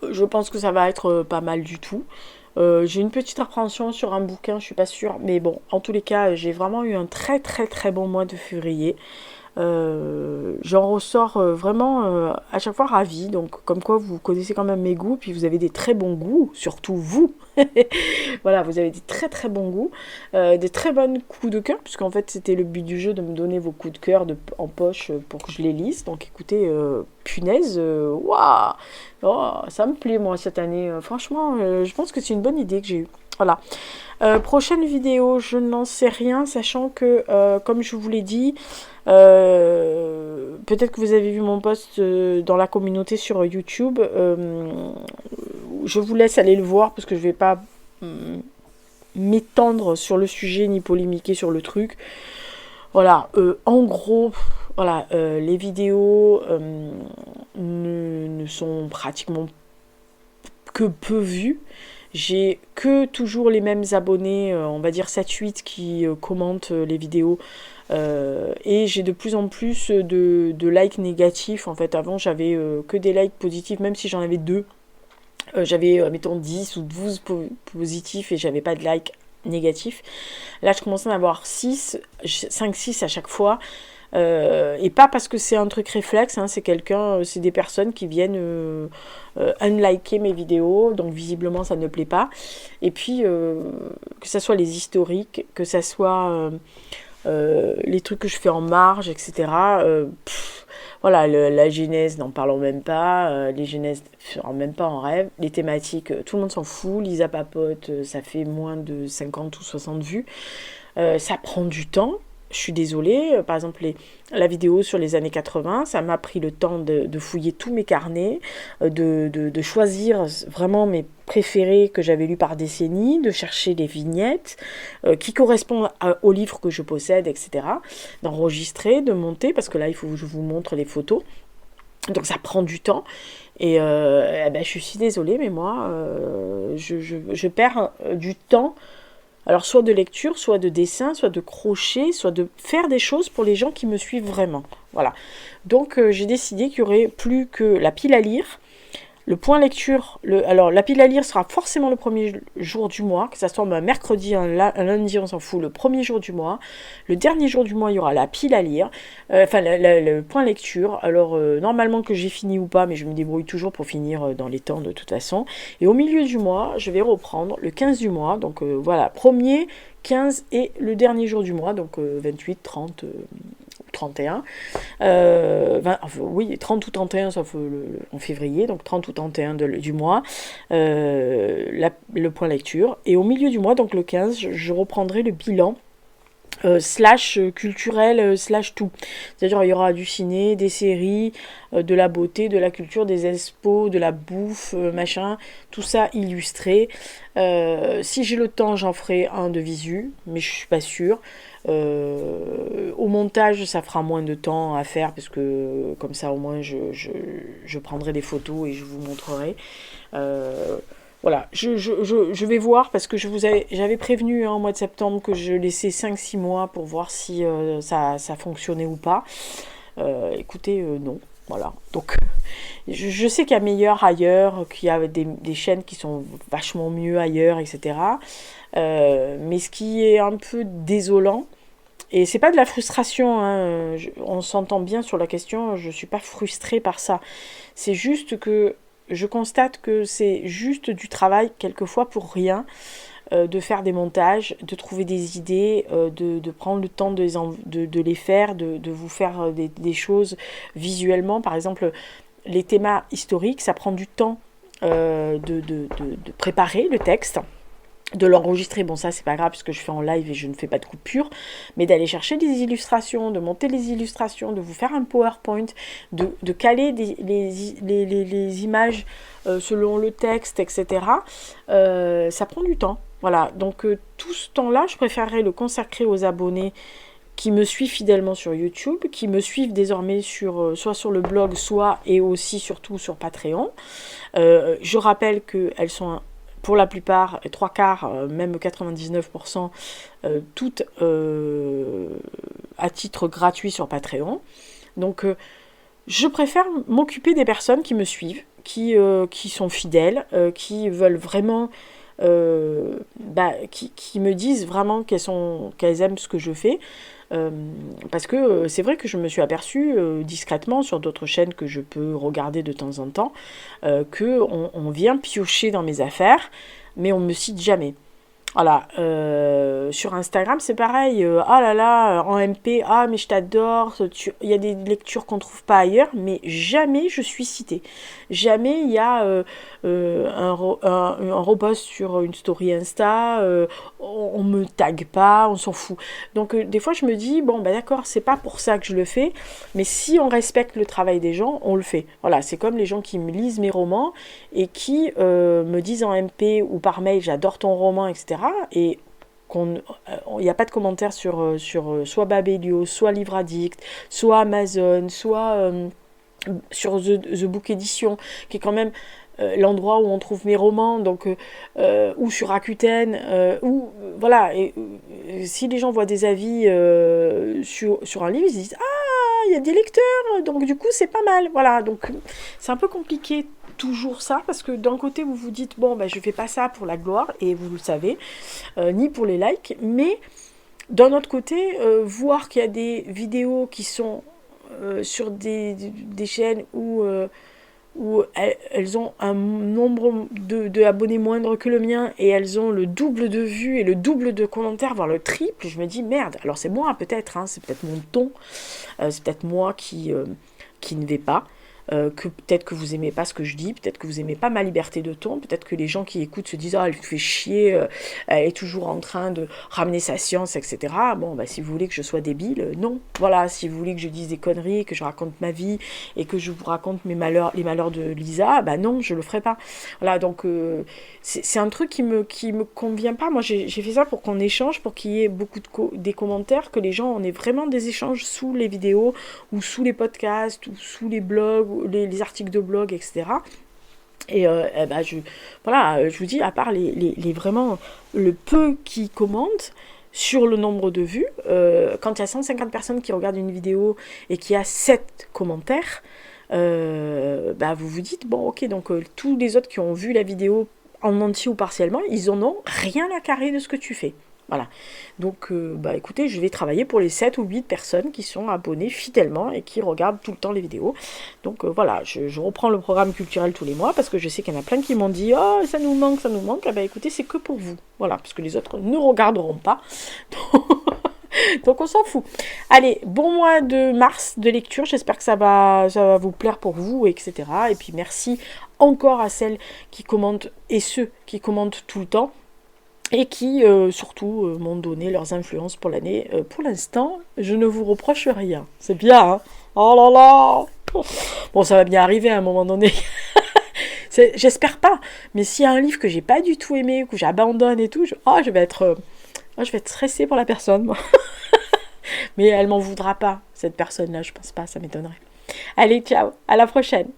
je pense que ça va être pas mal du tout. J'ai une petite appréhension sur un bouquin, je suis pas sûre, mais bon, en tous les cas, j'ai vraiment eu un très très très bon mois de février. J'en ressors vraiment à chaque fois ravie, donc comme quoi vous connaissez quand même mes goûts, puis vous avez des très bons goûts, surtout vous. Voilà, vous avez des très très bons goûts, des très bonnes coups de cœur, puisqu'en fait c'était le but du jeu de me donner vos coups de cœur en poche pour que je les lise. Donc écoutez, punaise, waouh, oh, ça me plaît moi cette année, franchement, je pense que c'est une bonne idée que j'ai eue. Voilà. Prochaine vidéo, je n'en sais rien, sachant que, comme je vous l'ai dit, peut-être que vous avez vu mon post dans la communauté sur YouTube. Je vous laisse aller le voir parce que je ne vais pas m'étendre sur le sujet ni polémiquer sur le truc. Voilà, en gros, voilà, les vidéos ne sont pratiquement que peu vues. J'ai que toujours les mêmes abonnés, on va dire 7-8 qui commentent les vidéos. Et j'ai de plus en plus de likes négatifs. En fait, avant, j'avais que des likes positifs, même si j'en avais 2. J'avais, mettons, 10 ou 12 positifs et j'avais pas de likes négatifs. Là, je commence à en avoir 5-6 à chaque fois. Et pas parce que c'est un truc réflexe, hein, c'est des personnes qui viennent unliker mes vidéos, donc visiblement ça ne plaît pas. Et puis que ça soit les historiques, que ça soit les trucs que je fais en marge, etc. Voilà, la genèse, n'en parlons même pas, les genèses, même pas en rêve, les thématiques, tout le monde s'en fout, Lisa papote, ça fait moins de 50 ou 60 vues, ça prend du temps. je suis désolée, par exemple la vidéo sur les années 80, ça m'a pris le temps de fouiller tous mes carnets, de choisir vraiment mes préférés que j'avais lus par décennie, de chercher des vignettes qui correspondent aux livres que je possède, etc. D'enregistrer, de monter, parce que là il faut que je vous montre les photos. Donc ça prend du temps. Et je suis désolée, mais moi, je perds du temps. Alors soit de lecture, soit de dessin, soit de crochet, soit de faire des choses pour les gens qui me suivent vraiment. Voilà. Donc j'ai décidé qu'il n'y aurait plus que la pile à lire. Le point lecture, alors la pile à lire sera forcément le premier jour du mois, que ça soit un mercredi, un lundi, on s'en fout, le premier jour du mois. Le dernier jour du mois, il y aura la pile à lire, le point lecture. Alors normalement que j'ai fini ou pas, mais je me débrouille toujours pour finir dans les temps de toute façon. Et au milieu du mois, je vais reprendre le 15 du mois, donc voilà, premier, 15 et le dernier jour du mois, donc 28, 30... 31, 30 ou 31 sauf en février, donc 30 ou 31 du mois, le point lecture. Et au milieu du mois, donc le 15, je reprendrai le bilan slash culturel slash tout. C'est-à-dire il y aura du ciné, des séries, de la beauté, de la culture, des expos, de la bouffe, machin, tout ça illustré. Si j'ai le temps, j'en ferai un de visu, mais je suis pas sûre. Au montage, ça fera moins de temps à faire parce que comme ça au moins je prendrai des photos et je vous montrerai. Voilà, je vais voir parce que j'avais prévenu en mois de septembre que je laissais 5-6 mois pour voir si ça fonctionnait ou pas. Écoutez, non. Voilà, donc je sais qu'il y a meilleur ailleurs, qu'il y a des chaînes qui sont vachement mieux ailleurs, etc. Mais ce qui est un peu désolant, et c'est pas de la frustration, hein, on s'entend bien sur la question, je suis pas frustrée par ça. C'est juste que je constate que c'est juste du travail, quelquefois pour rien, de faire des montages, de trouver des idées, de prendre le temps de les faire, de vous faire des choses visuellement. Par exemple, les thémas historiques, ça prend du temps de préparer le texte, de l'enregistrer, bon ça c'est pas grave puisque je fais en live et je ne fais pas de coupure, mais d'aller chercher des illustrations, de monter les illustrations, de vous faire un PowerPoint, de caler les images selon le texte, etc. Ça prend du temps. Voilà, donc tout ce temps-là, je préférerais le consacrer aux abonnés qui me suivent fidèlement sur YouTube, qui me suivent désormais soit sur le blog, soit et aussi surtout sur Patreon. Je rappelle qu'elles sont pour la plupart, 3/4, même 99%, toutes à titre gratuit sur Patreon. Donc je préfère m'occuper des personnes qui me suivent, qui sont fidèles, qui veulent vraiment... qui me disent vraiment qu'elles aiment ce que je fais. Parce que c'est vrai que je me suis aperçue discrètement sur d'autres chaînes que je peux regarder de temps en temps qu'on vient piocher dans mes affaires, mais on ne me cite jamais. Voilà, sur Instagram c'est pareil, ah là là, en MP, ah mais je t'adore, il y a des lectures qu'on trouve pas ailleurs, mais jamais je suis citée. Jamais il y a un repost sur une story Insta, on me tague pas, on s'en fout. Donc des fois je me dis, bon bah d'accord, c'est pas pour ça que je le fais, mais si on respecte le travail des gens, on le fait. Voilà, c'est comme les gens qui me lisent mes romans et qui me disent en MP ou par mail, j'adore ton roman, etc. Et il n'y a pas de commentaires sur soit Babelio, soit Livre Addict, soit Amazon, soit sur The Book Edition, qui est quand même l'endroit où on trouve mes romans, donc ou sur Rakuten, voilà. Et si les gens voient des avis sur un livre, ils se disent ah, il y a des lecteurs, donc du coup c'est pas mal, voilà. Donc c'est un peu compliqué toujours ça, parce que d'un côté vous vous dites bon je fais pas ça pour la gloire, et vous le savez, ni pour les likes, mais d'un autre côté voir qu'il y a des vidéos qui sont sur des chaînes où elles ont un nombre de abonnés moindre que le mien, et elles ont le double de vues et le double de commentaires, voire le triple, je me dis merde, alors c'est moi peut-être, hein, c'est peut-être mon ton, c'est peut-être moi qui ne vais pas. que peut-être que vous aimez pas ce que je dis, peut-être que vous aimez pas ma liberté de ton, peut-être que les gens qui écoutent se disent ah elle te fait chier, elle est toujours en train de ramener sa science, etc. Bon bah si vous voulez que je sois débile, non. Voilà, si vous voulez que je dise des conneries, que je raconte ma vie et que je vous raconte mes malheurs, les malheurs de Lisa, bah non, je le ferai pas. Voilà, donc c'est un truc qui me convient pas. Moi j'ai fait ça pour qu'on échange, pour qu'il y ait beaucoup des commentaires, que les gens on ait vraiment des échanges sous les vidéos ou sous les podcasts ou sous les blogs, ou les articles de blog, etc. Et bah, voilà, je vous dis, à part les vraiment le peu qui commentent sur le nombre de vues, quand il y a 150 personnes qui regardent une vidéo et qu'il y a 7 commentaires, bah, vous vous dites, bon ok, donc tous les autres qui ont vu la vidéo en entier ou partiellement, ils en ont rien à carrer de ce que tu fais. Voilà. Donc, bah écoutez, je vais travailler pour les 7 ou 8 personnes qui sont abonnées fidèlement et qui regardent tout le temps les vidéos. Donc voilà, je reprends le programme culturel tous les mois parce que je sais qu'il y en a plein qui m'ont dit oh ça nous manque, ça nous manque. Ah bah écoutez, c'est que pour vous. Voilà, parce que les autres ne regarderont pas. Donc on s'en fout. Allez, bon mois de mars de lecture. J'espère que ça va vous plaire pour vous, etc. Et puis merci encore à celles qui commentent et ceux qui commentent tout le temps. Et qui, surtout, m'ont donné leurs influences pour l'année. Pour l'instant, je ne vous reproche rien. C'est bien, hein. Oh là là. Bon, ça va bien arriver à un moment donné. J'espère pas. Mais s'il y a un livre que j'ai pas du tout aimé, que j'abandonne et tout, je vais être stressée pour la personne, moi. Mais elle m'en voudra pas, cette personne-là, je pense pas, ça m'étonnerait. Allez, ciao, à la prochaine.